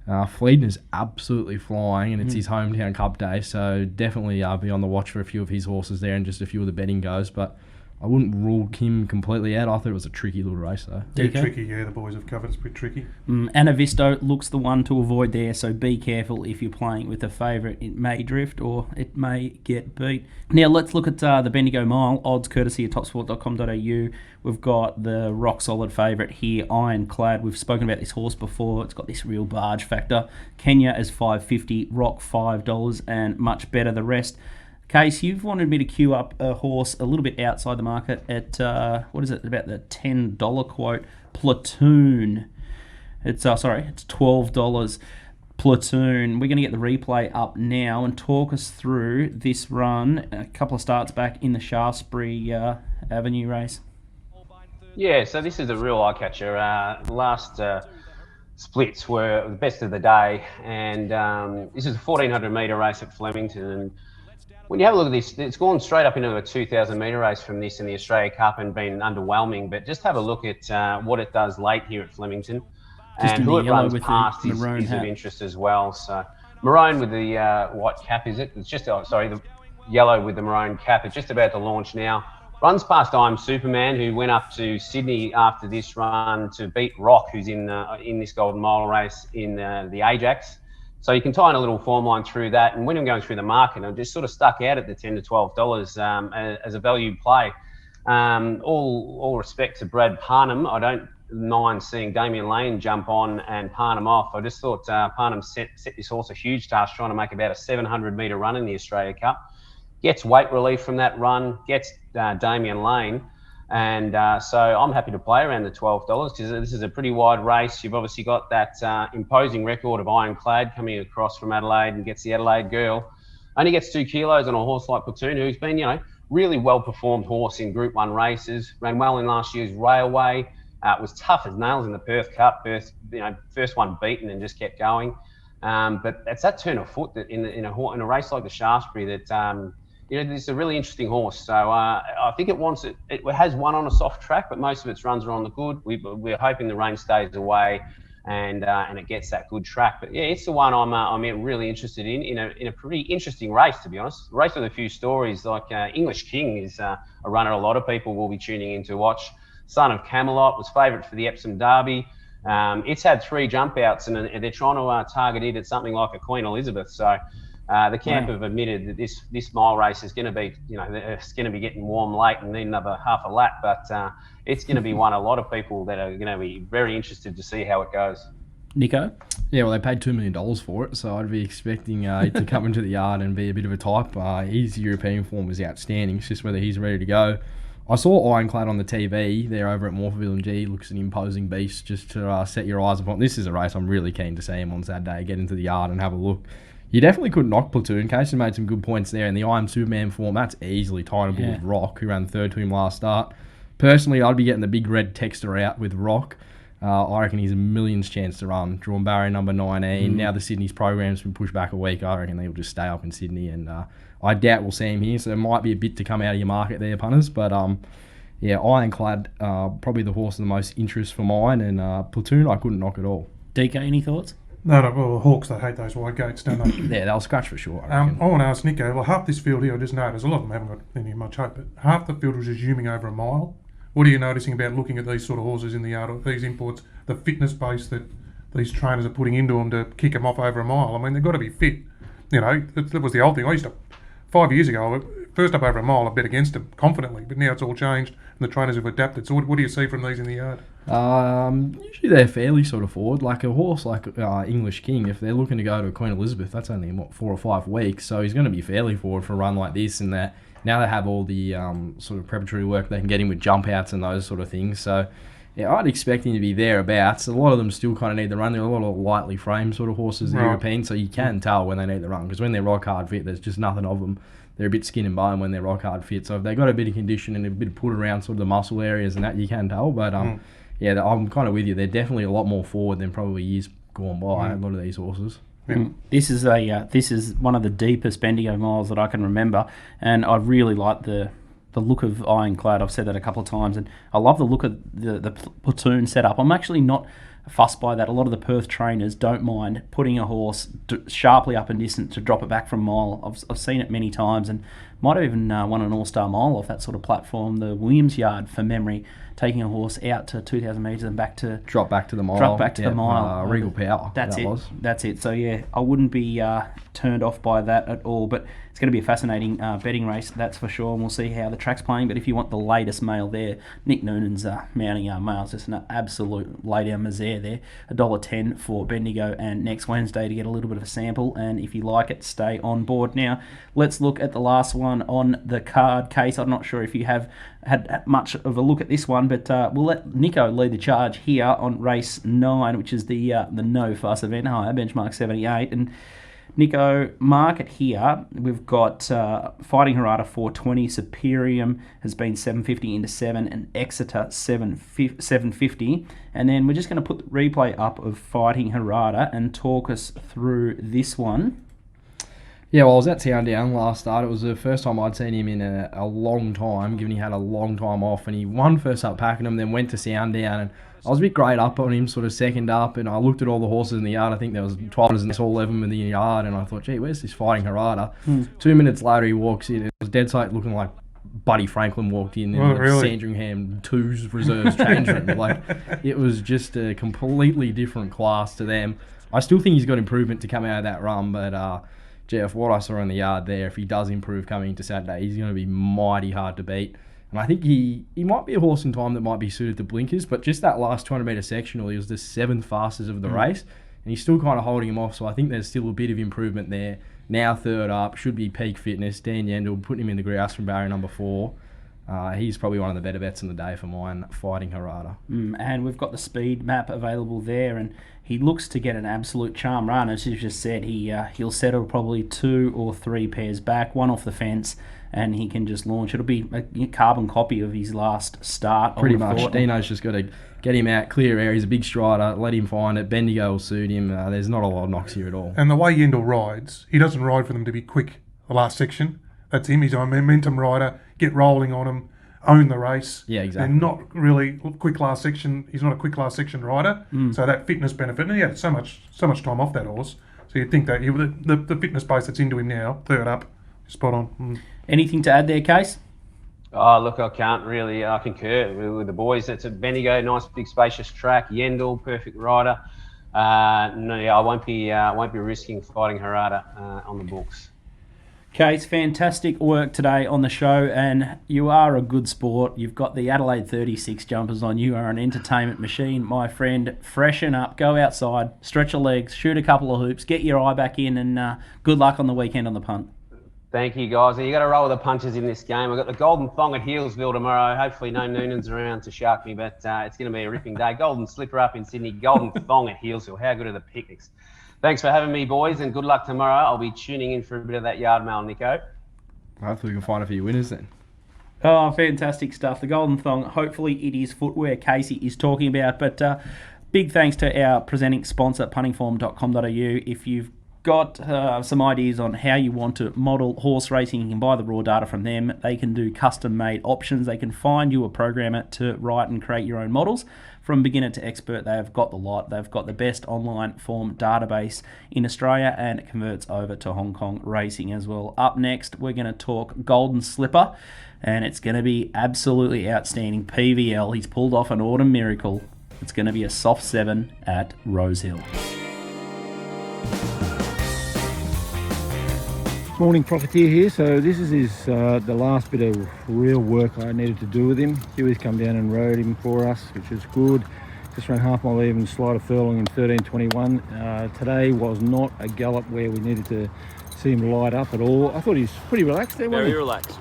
Fleeden is absolutely flying, and it's his hometown cup day, so definitely be on the watch for a few of his horses there and just a few of the betting goes, but I wouldn't rule Kim completely out. I thought it was a tricky little race, though. Yeah, tricky, yeah. The boys have covered. It's a bit tricky. Anavisto looks the one to avoid there, so be careful if you're playing with a favourite. It may drift or it may get beat. Now, let's look at the Bendigo Mile. Odds courtesy of topsport.com.au. We've got the rock-solid favourite here, Ironclad. We've spoken about this horse before. It's got this real barge factor. Kenya is $5.50, Rock $5, and much better the rest. Case, you've wanted me to queue up a horse a little bit outside the market at, about the $10 quote, Platoon. It's $12. Platoon. We're going to get the replay up now and talk us through this run, a couple of starts back in the Shaftesbury Avenue race. Yeah, so this is a real eye-catcher. The last splits were the best of the day, and this is a 1,400-metre race at Flemington, and when you have a look at this, it's gone straight up into a 2,000-metre race from this in the Australia Cup and been underwhelming. But just have a look at what it does late here at Flemington. Just and who it runs with past is of interest as well. So maroon with the white cap, is it? It's just, the yellow with the maroon cap. It's just about to launch now. Runs past I'm Superman, who went up to Sydney after this run to beat Rock, who's in this Golden Mile race in the Ajax. So you can tie in a little form line through that. And when I'm going through the market, I'm just sort of stuck out at the $10 to $12 as a value play. All respect to Brad Parnham. I don't mind seeing Damien Lane jump on and Parnham off. I just thought Parnham set this horse a huge task trying to make about a 700-metre run in the Australia Cup. Gets weight relief from that run, gets Damien Lane. And so I'm happy to play around the $12 because this is a pretty wide race. You've obviously got that imposing record of Ironclad coming across from Adelaide and gets the Adelaide girl. Only gets 2 kilos on a horse like Platoon, who's been, really well-performed horse in Group 1 races. Ran well in last year's Railway. Was tough as nails in the Perth Cup. First one beaten and just kept going. But it's that turn of foot that in a race like the Shaftesbury that... this is a really interesting horse. So I think it has won on a soft track, but most of its runs are on the good. We're hoping the rain stays away and it gets that good track. But yeah, it's the one I'm really interested in a pretty interesting race, to be honest. A race with a few stories, like English King is a runner a lot of people will be tuning in to watch. Son of Camelot was favourite for the Epsom Derby. It's had 3 jump outs and they're trying to target it at something like a Queen Elizabeth. So the camp have admitted that this mile race is going to be, it's going to be getting warm late and need another half a lap, but it's going to be one a lot of people that are going to be very interested to see how it goes. Nico? Yeah, well, they paid $2 million for it, so I'd be expecting it to come into the yard and be a bit of a type. His European form was outstanding. It's just whether he's ready to go. I saw Ironclad on the TV there over at Morpheville and G. Looks an imposing beast just to set your eyes upon. This is a race I'm really keen to see him on Saturday. Get into the yard and have a look. You definitely could knock Platoon. Casey made some good points there. And the I Am Superman form, that's easily timeable with Rock, who ran third to him last start. Personally, I'd be getting the big red texter out with Rock. I reckon he's a million's chance to run. Drawn barrier number 19. Now the Sydney's program's been pushed back a week. I reckon he'll just stay up in Sydney, and I doubt we'll see him here. So there might be a bit to come out of your market there, punters. But yeah, Ironclad, probably the horse of the most interest for mine, and Platoon, I couldn't knock at all. DK, any thoughts? No, well, the Hawks, they hate those wide gates, don't they? Yeah, they'll scratch for sure. I want to ask Nico, well, half this field here, I just noticed, a lot of them haven't got any much hope, but half the field was assuming over a mile. What are you noticing about looking at these sort of horses in the yard, or these imports, the fitness base that these trainers are putting into them to kick them off over a mile? I mean, they've got to be fit. You know, that was the old thing. I used to, 5 years ago, first up over a mile, I bet against them confidently, but now it's all changed and the trainers have adapted. So what do you see from these in the yard? Usually they're fairly sort of forward. Like a horse like English King, if they're looking to go to Queen Elizabeth, that's only, 4 or 5 weeks, so he's going to be fairly forward for a run like this, and that now they have all the sort of preparatory work they can get in with jump outs and those sort of things. So yeah, I'd expect him to be thereabouts. A lot of them still kind of need the run. There are a lot of lightly framed sort of horses, the European, so you can tell when they need the run, because when they're rock hard fit, there's just nothing of them. They're a bit skin and bone when they're rock hard fit. So if they've got a bit of condition and a bit of put around sort of the muscle areas and that, you can tell. But yeah, I'm kind of with you. They're definitely a lot more forward than probably years gone by, a lot of these horses. This is one of the deepest Bendigo miles that I can remember, and I really like the look of Ironclad. I've said that a couple of times, and I love the look of the Platoon setup. I'm actually not fussed by that. A lot of the Perth trainers don't mind putting a horse sharply up and distant to drop it back from mile. I've seen it many times, and might have even won an all-star mile off that sort of platform. The Williams Yard, for memory, taking a horse out to 2,000 metres and back to... Drop back to the mile. The mile. Regal Power. That's it. So, yeah, I wouldn't be turned off by that at all. But it's going to be a fascinating betting race, that's for sure. And we'll see how the track's playing. But if you want the latest mail there, Nick Noonan's mounting our mails. Just an absolute lay-down misère there. $1.10 for Bendigo and next Wednesday to get a little bit of a sample. And if you like it, stay on board. Now, let's look at the last one on the card. Case, I'm not sure if you have had much of a look at this one, but we'll let Nico lead the charge here on race 9, which is the no fuss event hire, benchmark 78. And Nico, market here, we've got Fighting Harada 420, Superium has been 750 into 7, and Exeter 750. And then we're just going to put the replay up of Fighting Harada and talk us through this one. Yeah, well, I was at Down last start. It was the first time I'd seen him in a long time, given he had a long time off. And he won first up packing him, then went to Down. And I was a bit great up on him, sort of second up. And I looked at all the horses in the yard. I think there was 12 and all 11 in the yard. And I thought, gee, where's this Fighting Harada? 2 minutes later, he walks in. It was dead sight looking like Buddy Franklin walked in Sandringham 2's reserves change room. Like, it was just a completely different class to them. I still think he's got improvement to come out of that run, but... Jeff, what I saw in the yard there, if he does improve coming into Saturday, he's going to be mighty hard to beat. And I think he might be a horse in time that might be suited to blinkers, but just that last 200-metre sectional, he was the 7th fastest of the race, and he's still kind of holding him off, so I think there's still a bit of improvement there. Now third up, should be peak fitness. Dan Yendall, putting him in the grouse from barrier number 4. He's probably one of the better bets in the day for mine, Fighting Harada. And we've got the speed map available there, and he looks to get an absolute charm run. As you just said, he'll settle probably 2 or 3 pairs back, one off the fence, and he can just launch. It'll be a carbon copy of his last start. Pretty much. Dino's just got to get him out, clear air. He's a big strider. Let him find it. Bendigo will suit him. There's not a lot of knocks here at all. And the way Yendall rides, he doesn't ride for them to be quick, the last section. That's him. He's a momentum rider. Get rolling on him. Own the race. Yeah, exactly. And not really quick last section. He's not a quick last section rider. So that fitness benefit, and he had so much time off that horse. So you'd think that the fitness base that's into him now, third up, spot on. Anything to add there, Case? Oh, look, I can't really. I concur with the boys. It's a Bendigo, nice big spacious track. Yendall, perfect rider. I won't be risking Fighting Harada on the books. Case, fantastic work today on the show, and you are a good sport. You've got the Adelaide 36 jumpers on. You are an entertainment machine, my friend. Freshen up, go outside, stretch your legs, shoot a couple of hoops, get your eye back in, and good luck on the weekend on the punt. Thank you, guys. You got to roll with the punches in this game. We've got the Golden Thong at Healesville tomorrow. Hopefully no Noonans around to shark me, but it's going to be a ripping day. Golden Slipper up in Sydney, Golden Thong at Healesville. How good are the picnics? Thanks for having me, boys, and good luck tomorrow. I'll be tuning in for a bit of that yard mail, Nico. Hopefully we can find a few winners then. Oh, fantastic stuff. The Golden Thong, hopefully it is footwear Casey is talking about. But Big thanks to our presenting sponsor, puntingform.com.au. If you've got some ideas on how you want to model horse racing, you can buy the raw data from them. They can do custom-made options. They can find you a programmer to write and create your own models. From beginner to expert, they have got the lot. They've got the best online form database in Australia, and it converts over to Hong Kong racing as well. Up next, we're going to talk Golden Slipper, and it's going to be absolutely outstanding. PVL, he's pulled off an autumn miracle. It's going to be a soft 7 at Rosehill. Morning, Profiteer here. So this is the last bit of real work I needed to do with him. Huey's come down and rode him for us, which is good. Just ran half mile even, slide of furlong in 13:21. Today was not a gallop where we needed to see him light up at all. I thought he was pretty relaxed there, wasn't he? Very relaxed.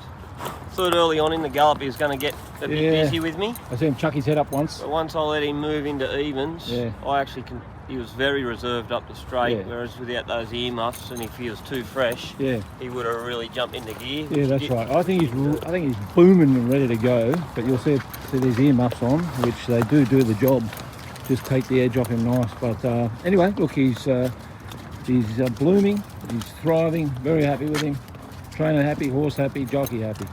Thought early on in the gallop he was going to get a bit busy with me. I see him chuck his head up once. But once I let him move into evens, I actually he was very reserved up the straight, whereas without those earmuffs, and if he was too fresh, he would have really jumped into gear. Yeah, that's right. I think he's booming and ready to go, but you'll see these earmuffs on, which they do the job. Just take the edge off him nice. But anyway, look, he's blooming, he's thriving, very happy with him. Trainer happy, horse happy, jockey happy.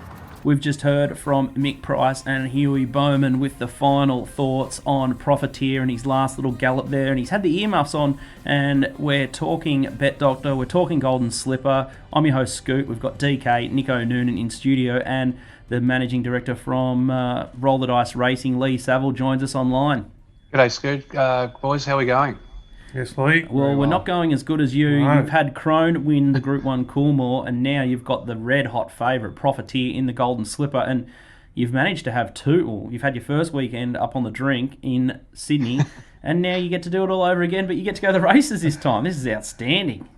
We've just heard from Mick Price and Huey Bowman with the final thoughts on Profiteer and his last little gallop there. And he's had the earmuffs on, and we're talking Bet Doctor, we're talking Golden Slipper. I'm your host, Scoot. We've got DK, Nico Noonan in studio, and the managing director from Roll the Dice Racing, Leigh Saville, joins us online. G'day, Scoot. Boys, how are we going? Yes, Leigh. Well, we're not going as good as you. No. You've had Crone win the Group 1 Coolmore, and now you've got the red-hot favourite, Profiteer, in the Golden Slipper, and you've managed to have two. Well, you've had your first weekend up on the drink in Sydney, and now you get to do it all over again, but you get to go to the races this time. This is outstanding.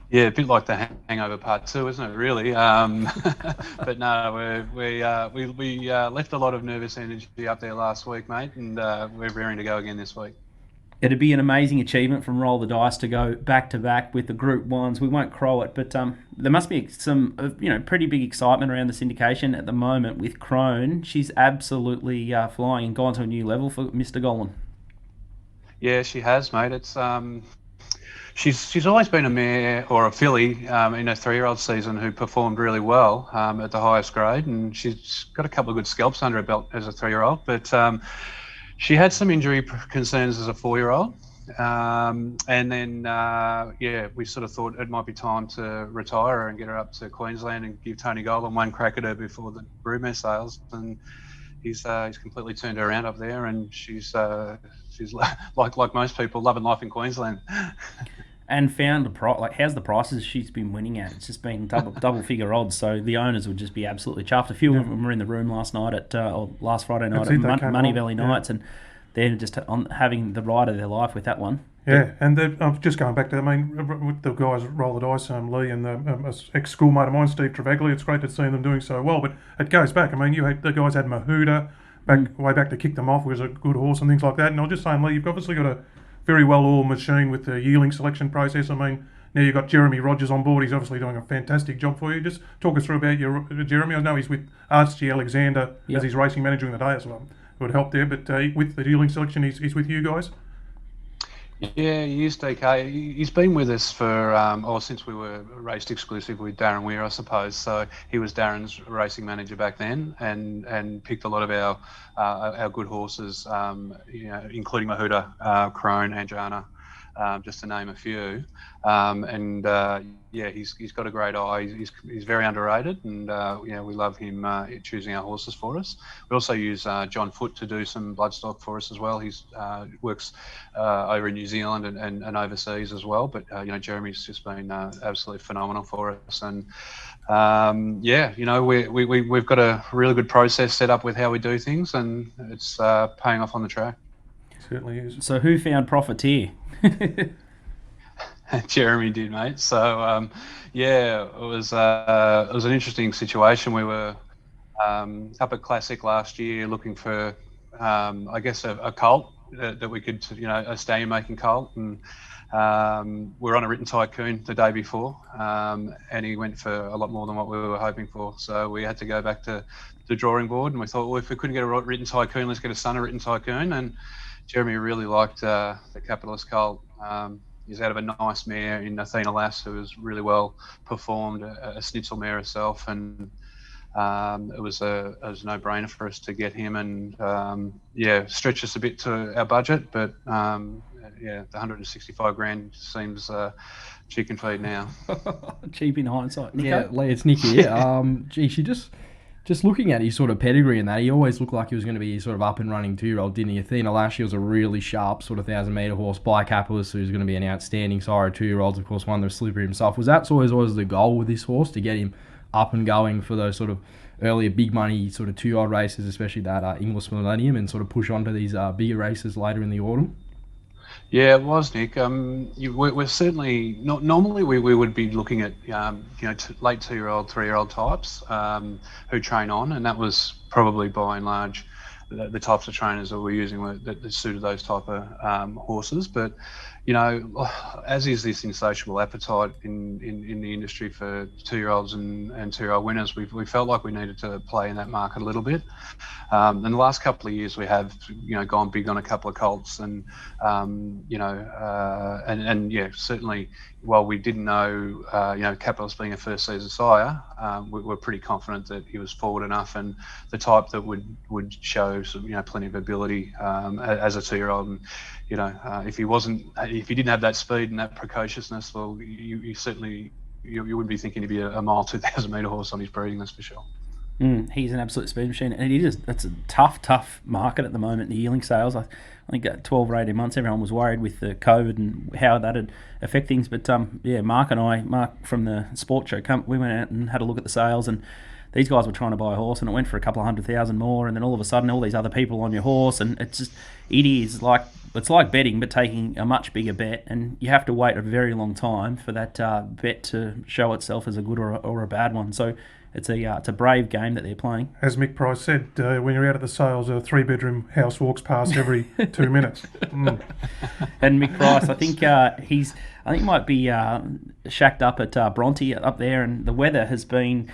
Yeah, a bit like the Hangover Part 2, isn't it, really? But no, we left a lot of nervous energy up there last week, mate, and we're raring to go again this week. It'd be an amazing achievement from Roll the Dice to go back-to-back with the Group 1s. We won't crow it, but there must be some pretty big excitement around the syndication at the moment with Crone. She's absolutely flying and gone to a new level for Mr. Golan. Yeah, she has, mate. It's she's always been a mare or a filly in her 3-year-old season who performed really well at the highest grade, and she's got a couple of good scalps under her belt as a 3-year-old, but she had some injury concerns as a 4-year-old, and then, we sort of thought it might be time to retire her and get her up to Queensland and give Tony Golan one crack at her before the broodmare sales. And he's completely turned her around up there, and she's like most people, loving life in Queensland. And found a price. Like, how's the prices she's been winning at? It's just been double figure odds. So the owners would just be absolutely chuffed. A few of them were in the room last night or last Friday night at Money Valley Nights, and they're just having the ride of their life with that one. Yeah, and I'm just going back to, with the guys at Roll the Dice, Leigh and the ex-schoolmate of mine, Steve Travaglia, it's great to see them doing so well. But it goes back. The guys had Mahuda way back to kick them off, was a good horse and things like that. And I was just saying, Leigh, you've obviously got a very well-oiled machine with the yearling selection process. Now you've got Jeremy Rogers on board. He's obviously doing a fantastic job for you. Just talk us through about your Jeremy. I know he's with Archie Alexander as his racing manager in the day as well. It would help there, but with the yearling selection, he's with you guys. Yeah, he is, DK. He's been with us for since we were raced exclusive with Darren Weir, I suppose. So he was Darren's racing manager back then, and picked a lot of our good horses, including Mahuda, Crone, Anjana, just to name a few. He's got a great eye. He's very underrated, and we love him choosing our horses for us. We also use John Foote to do some bloodstock for us as well. He's works over in New Zealand and overseas as well. But Jeremy's just been absolutely phenomenal for us, and we've got a really good process set up with how we do things, and it's paying off on the track. It certainly is. So who found Profiteer? Jeremy did, mate. So it was an interesting situation. We were up at Classic last year looking for, a colt that we could, a stallion making colt, and we're on a Written Tycoon the day before, and he went for a lot more than what we were hoping for. So we had to go back to the drawing board, and we thought, well, if we couldn't get a Written Tycoon, let's get a son of Written Tycoon. And Jeremy really liked the Capitalist colt. He's out of a nice mare in Athena Lass, who was really well performed, a Schnitzel mare herself, and it was a no-brainer for us to get him, and stretch us a bit to our budget, but the 165 grand seems chicken feed now. Cheap in hindsight. Nico? Yeah, Leigh, it's Nicky. Yeah. She just looking at his sort of pedigree and that, he always looked like he was going to be sort of up and running 2-year-old, didn't he? Athena Lash, he was a really sharp sort of 1,000-metre horse by Capitalist, who's going to be an outstanding sire of 2-year-olds. Of course, won the Slippery himself. Was that always the goal with this horse, to get him up and going for those sort of earlier big money sort of 2-year-old races, especially that English Millennium, and sort of push on to these bigger races later in the autumn? Yeah, it was, Nick. We're certainly not. Normally, we would be looking at late 2-year-old, 3-year-old types who train on, and that was probably by and large the types of trainers that we're using that suited those type of horses. But as is this insatiable appetite in the industry for 2-year-olds and 2-year-old winners, we felt like we needed to play in that market a little bit. In the last couple of years, we have gone big on a couple of colts, and certainly while we didn't know Capitalist being a first season sire, we're pretty confident that he was forward enough and the type that would show some plenty of ability as a 2-year-old. And if he didn't have that speed and that precociousness, well, you certainly wouldn't be thinking he'd be a mile 2,000 metre horse on his breeding, that's for sure. He's an absolute speed machine, and it's a tough market at the moment. The yearling sales, I think 12 or 18 months, everyone was worried with the COVID and how that would affect things. But Mark from the sports show, we went out and had a look at the sales, and these guys were trying to buy a horse, and it went for a couple of 100,000 more, and then all of a sudden, all these other people on your horse, and it's like betting, but taking a much bigger bet, and you have to wait a very long time for that bet to show itself as a good or a bad one. So it's a brave game that they're playing. As Mick Price said, when you're out at the sales, a 3-bedroom house walks past every 2 minutes. And Mick Price, I think he might be shacked up at Bronte up there, and the weather has been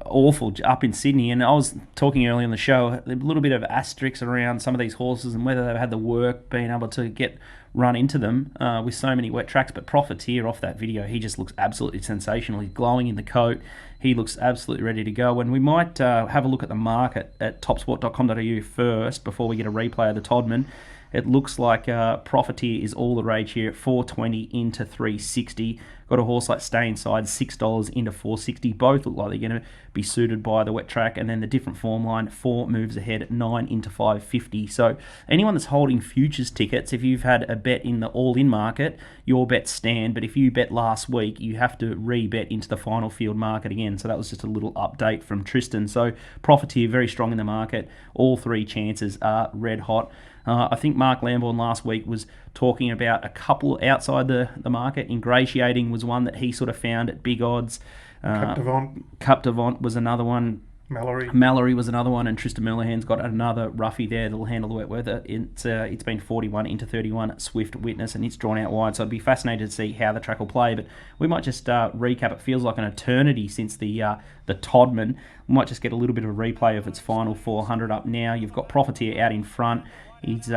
awful up in Sydney. And I was talking earlier in the show, a little bit of asterisks around some of these horses and whether they've had the work being able to get run into them with so many wet tracks. But Profiteer, off that video, he just looks absolutely sensational. He's glowing in the coat. He looks absolutely ready to go. And we might have a look at the market at topsport.com.au first before we get a replay of the Todman. It looks like Profiteer is all the rage here at $4.20 into $3.60. Got a horse like Stay Inside, $6 into $4.60. Both look like they're going to be suited by the wet track. And then the different form line, 4 moves ahead at $9 into $5.50. So anyone that's holding futures tickets, if you've had a bet in the all-in market, your bets stand. But if you bet last week, you have to re-bet into the final field market again. So that was just a little update from Tristan. So Profiteer, very strong in the market. All 3 chances are red hot. I think Mark Lambourne last week was talking about a couple outside the market. Ingratiating was one that he sort of found at big odds. Cup Devant was another one. Mallory was another one, and Tristan Merlihan's got another roughie there that'll handle the wet weather. It's been 41 into 31, Swift Witness, and it's drawn out wide, so I'd be fascinated to see how the track will play. But we might just recap. It feels like an eternity since the Todman. We might just get a little bit of a replay of its final 400 up now. You've got Profiteer out in front. He's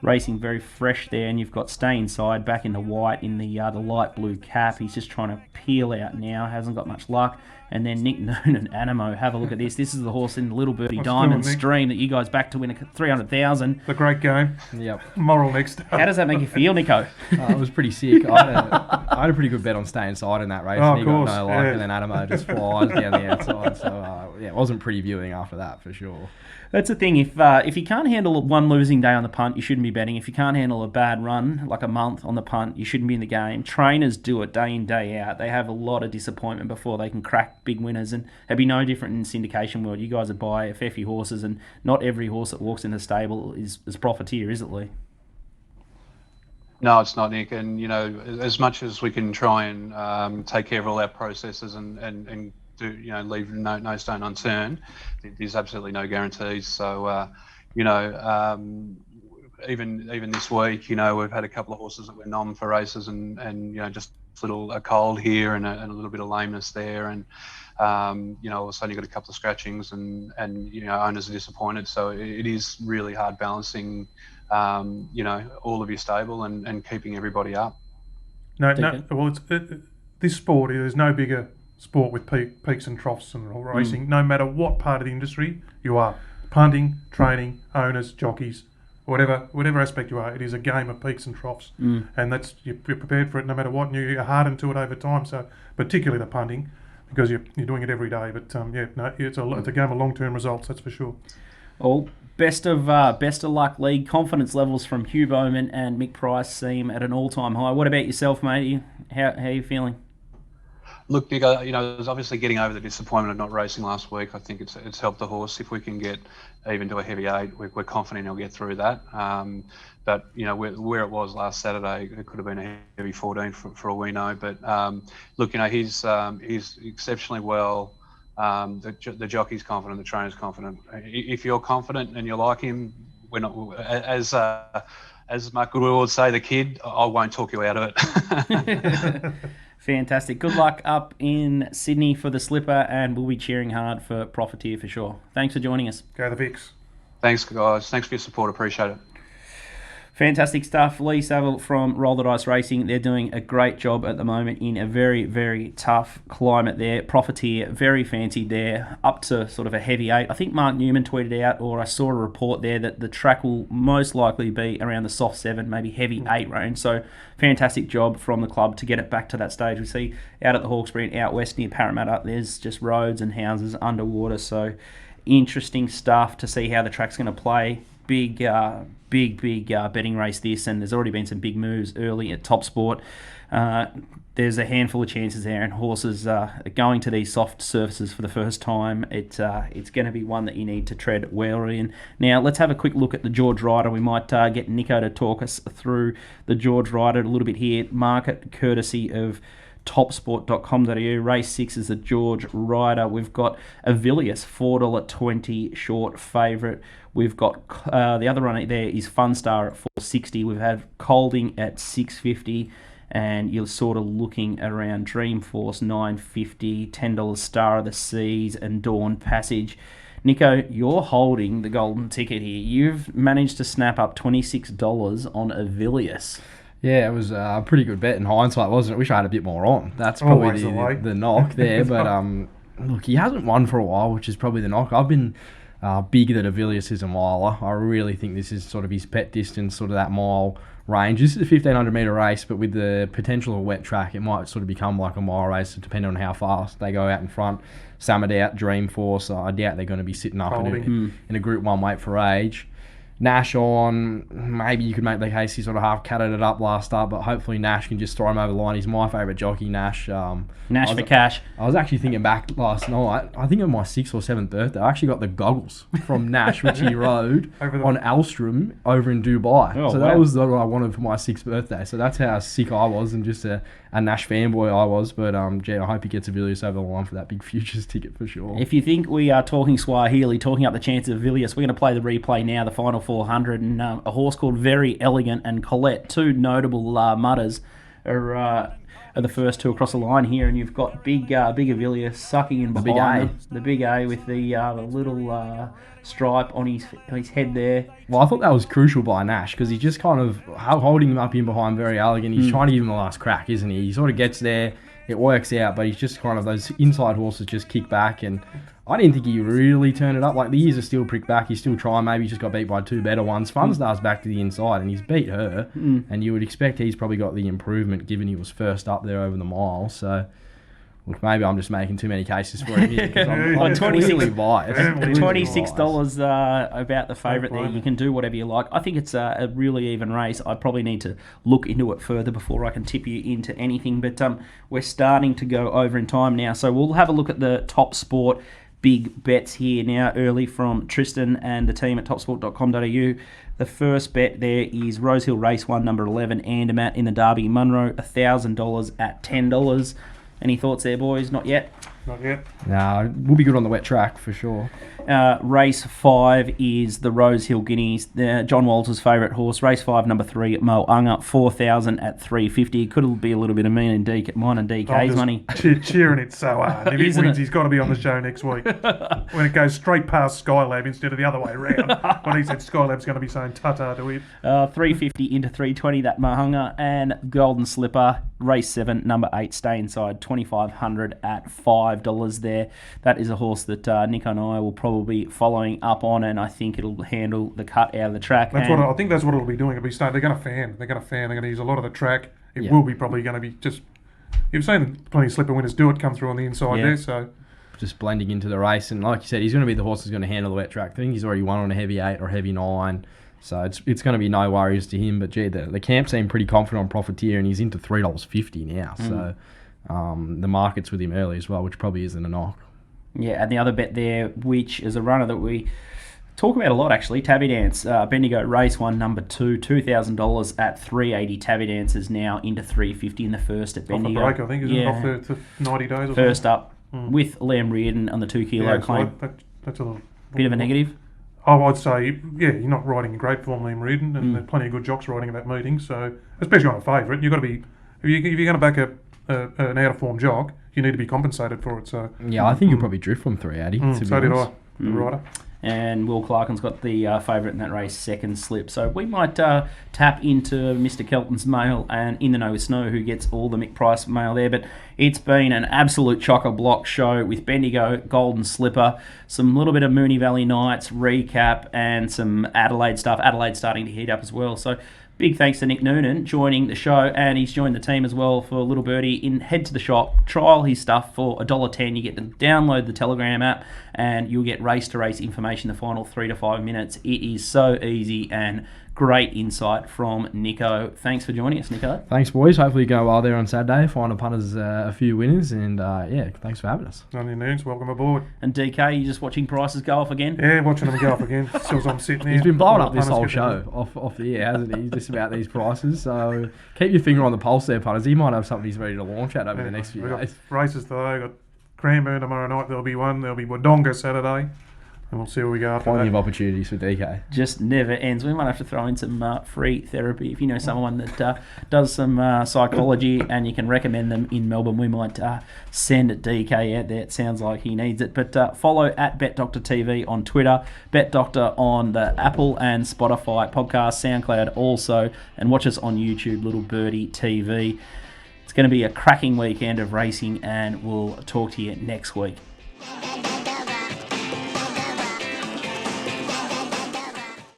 racing very fresh there, and you've got Stay Inside back in the white in the light blue cap. He's just trying to peel out now, hasn't got much luck. And then Nick Noonan and Animo, have a look at this. This is the horse in the Little Birdie Diamond Stream that you guys backed to win 300,000. The great game. Yep. Moral next. How does that make you feel, Nico? It was pretty sick. I had a pretty good bet on Stay Inside in that race. Oh, and he of course. got no luck, and then Animo just flies down the outside. So it wasn't pretty viewing after that for sure. That's the thing. If you can't handle one losing day on the punt, you shouldn't be betting. If you can't handle a bad run, like a month on the punt, you shouldn't be in the game. Trainers do it day in, day out. They have a lot of disappointment before they can crack big winners, and it'd be no different in syndication world. You guys would buy a fair few horses, and not every horse that walks in the stable is Profiteer, is it, Leigh? No, it's not, Nick. And, as much as we can try and take care of all our processes and do, leave no stone unturned, there's absolutely no guarantees. So, even this week, we've had a couple of horses that were nom for races, and just a cold here and a little bit of lameness there, and all of a sudden you've got a couple of scratchings, and owners are disappointed. So it is really hard balancing, all of your stable and keeping everybody up. Well, this sport, there's no bigger sport with peaks and troughs and racing. No matter what part of the industry you are, punting, training, owners, jockeys, whatever aspect you are, it is a game of peaks and troughs, and that's you're prepared for it no matter what, and you're hardened to it over time. So particularly the punting, because you're doing it every day. But it's a game of long-term results, that's for sure. Well, best of luck, Leigh. Confidence levels from Hugh Bowman and Mick Price seem at an all-time high. What about yourself, mate? How are you feeling? Look, Nick, there's obviously getting over the disappointment of not racing last week. I think it's helped the horse. If we can get even to a heavy 8, we're confident he'll get through that. But where it was last Saturday, it could have been a heavy 14 for all we know. But look, he's exceptionally well. The jockey's confident, the trainer's confident. If you're confident and you like him, we're not as Mark Goodwill would say, the kid. I won't talk you out of it. Fantastic. Good luck up in Sydney for the Slipper, and we'll be cheering hard for Profiteer for sure. Thanks for joining us. Go the Vicks. Thanks, guys. Thanks for your support. Appreciate it. Fantastic stuff. Leigh, Saville from Roll the Dice Racing. They're doing a great job at the moment in a very, very tough climate there. Profiteer, very fancied there, up to sort of a heavy 8. I think Mark Noonan tweeted out, or I saw a report there, that the track will most likely be around the soft 7, maybe heavy 8 range. So fantastic job from the club to get it back to that stage. We see out at the Hawkesbury and out west near Parramatta, there's just roads and houses underwater. So interesting stuff to see how the track's going to play. Big betting race this, and there's already been some big moves early at TopSport. There's a handful of chances there, and horses going to these soft surfaces for the first time. It's going to be one that you need to tread warily in. Now, let's have a quick look at the George Rider. We might get Nico to talk us through the George Rider a little bit here. Market courtesy of topsport.com.au. Race 6 is the George Rider. We've got Avilius, $4.20 short favourite. We've got the other runner there is Funstar at $4.60. We've had Colding at $6.50, and you're sort of looking around Dreamforce $9.50, $10 Star of the Seas, and Dawn Passage. Nico, you're holding the golden ticket here. You've managed to snap up $26 on Avilius. Yeah, it was a pretty good bet in hindsight, wasn't it? Wish I had a bit more on. That's probably the knock there. But look, he hasn't won for a while, which is probably the knock. I've been big that Avilius is a miler. I really think this is sort of his pet distance, sort of that mile range. This is a 1,500 metre race, but with the potential of a wet track, it might sort of become like a mile race, depending on how fast they go out in front. Summit out, Dreamforce, I doubt they're going to be sitting up in a Group 1 weight for age. Nash on, maybe you could make the case he sort of half cutted it up last start, but hopefully Nash can just throw him over the line. He's my favourite jockey, Nash. Nash for cash. I was actually thinking back last night, I think on my 6th or 7th birthday, I actually got the goggles from Nash, which he rode on Alstrom over in Dubai. Oh, so that was what I wanted for my 6th birthday. So that's how sick I was, and just a Nash fanboy I was. But I hope he gets Avilius over the line for that big futures ticket for sure. If you think we are talking Swahili, talking up the chances of Avilius, we're going to play the replay now, the final 400, and a horse called Very Elegant and Colette, two notable mutters, are the first two across the line here, and you've got big Avilius sucking in behind the big A with the little stripe on his head there. Well, I thought that was crucial by Nash, because he's just kind of holding him up in behind Very Elegant. He's trying to give him the last crack, isn't he? He sort of gets there, it works out, but he's just kind of, those inside horses just kick back, and I didn't think he really turned it up. Like, the ears are still pricked back. He's still trying. Maybe he just got beat by two better ones. Funstar's back to the inside, and he's beat her. And you would expect he's probably got the improvement, given he was first up there over the mile. So, look, maybe I'm just making too many cases for him here, because I'm clearly biased. $26 about the favourite there. You can do whatever you like. I think it's a really even race. I probably need to look into it further before I can tip you into anything. But we're starting to go over in time now. So we'll have a look at the TopSport big bets here now, early from Tristan and the team at topsport.com.au. The first bet there is Rosehill Race 1, number 11, Andermatt in the Derby. Munro, $1,000 at $10. Any thoughts there, boys? Not yet? Not yet. No, we'll be good on the wet track for sure. Race 5 is the Rosehill Guineas. John Walter's favourite horse. Race 5, number 3, Mo'unga, 4,000 at 350. Could be a little bit of mine and DK's money. Cheering it so hard. If he wins, he's got to be on the show next week. When it goes straight past Skylab instead of the other way around. When he said Skylab's going to be saying ta-ta to it. 350 into 320, that Mo'unga. And Golden Slipper, race 7, number 8, stay inside, 2,500 at $5 there. That is a horse that Nico and I will probably be following up on, and I think it'll handle the cut out of the track. I think that's what it'll be doing. It'll be they're going to fan. They're going to use a lot of the track. It will be probably going to be just. You've seen plenty of slipper winners do it, come through on the inside there. So just blending into the race, and like you said, he's going to be the horse who's going to handle the wet track. I think he's already won on a heavy 8 or heavy 9. So it's going to be no worries to him. But gee, the camp seemed pretty confident on Profiteer, and he's into $3.50 now. So the market's with him early as well, which probably isn't a knock. Yeah, and the other bet there, which is a runner that we talk about a lot actually, Tabby Dance. Bendigo race 1, number 2, $2,000 at 380. Tabby Dance is now into 350 in the first at Bendigo. Off the break, I think, isn't it? Off the 90 days or first something? Up with Liam Reardon on the 2 kilo claim. That's a little bit of a negative. Oh, I'd say, you're not riding in great form, Liam Reardon, and there's plenty of good jocks riding at that meeting. So, especially on a favourite, you've got to be, if you're going to back an out of form jock, you need to be compensated for it. So yeah, I think you'll probably drift from 380. So did I, the rider. And Will Clarken's got the favourite in that race, Second Slip. So we might tap into Mr. Kelton's mail and In the Know with Snow, who gets all the Mick Price mail there. But it's been an absolute chock-a-block show with Bendigo, Golden Slipper, some little bit of Moonee Valley Nights recap, and some Adelaide stuff. Adelaide starting to heat up as well. So big thanks to Nick Noonan joining the show, and he's joined the team as well for Little Birdie. Head to the shop, trial his stuff for $1.10. You get to download the Telegram app, and you'll get race-to-race information the final 3 to 5 minutes. It is so easy and great insight from Nico. Thanks for joining us, Nico. Thanks, boys. Hopefully you go well there on Saturday. Find the punters a few winners, and thanks for having us. On your news, welcome aboard. And DK, you just watching prices go off again? Yeah, watching them go off again. Still as I'm sitting there. He's been blowing up this whole show off the air, hasn't he? Just about these prices. So keep your finger on the pulse there, punters. He might have something he's ready to launch at over the next few days. Races today. Got Cranbourne tomorrow night. There'll be one. There'll be Wodonga Saturday. And we'll see where we go after Plenty that. of opportunities for DK. Just never ends. We might have to throw in some free therapy. If you know someone that does some psychology and you can recommend them in Melbourne, we might send DK out there. It sounds like he needs it. But follow at BetDoctorTV on Twitter, BetDoctor on the Apple and Spotify podcast, SoundCloud also, and watch us on YouTube, Little Birdie TV. It's going to be a cracking weekend of racing, and we'll talk to you next week.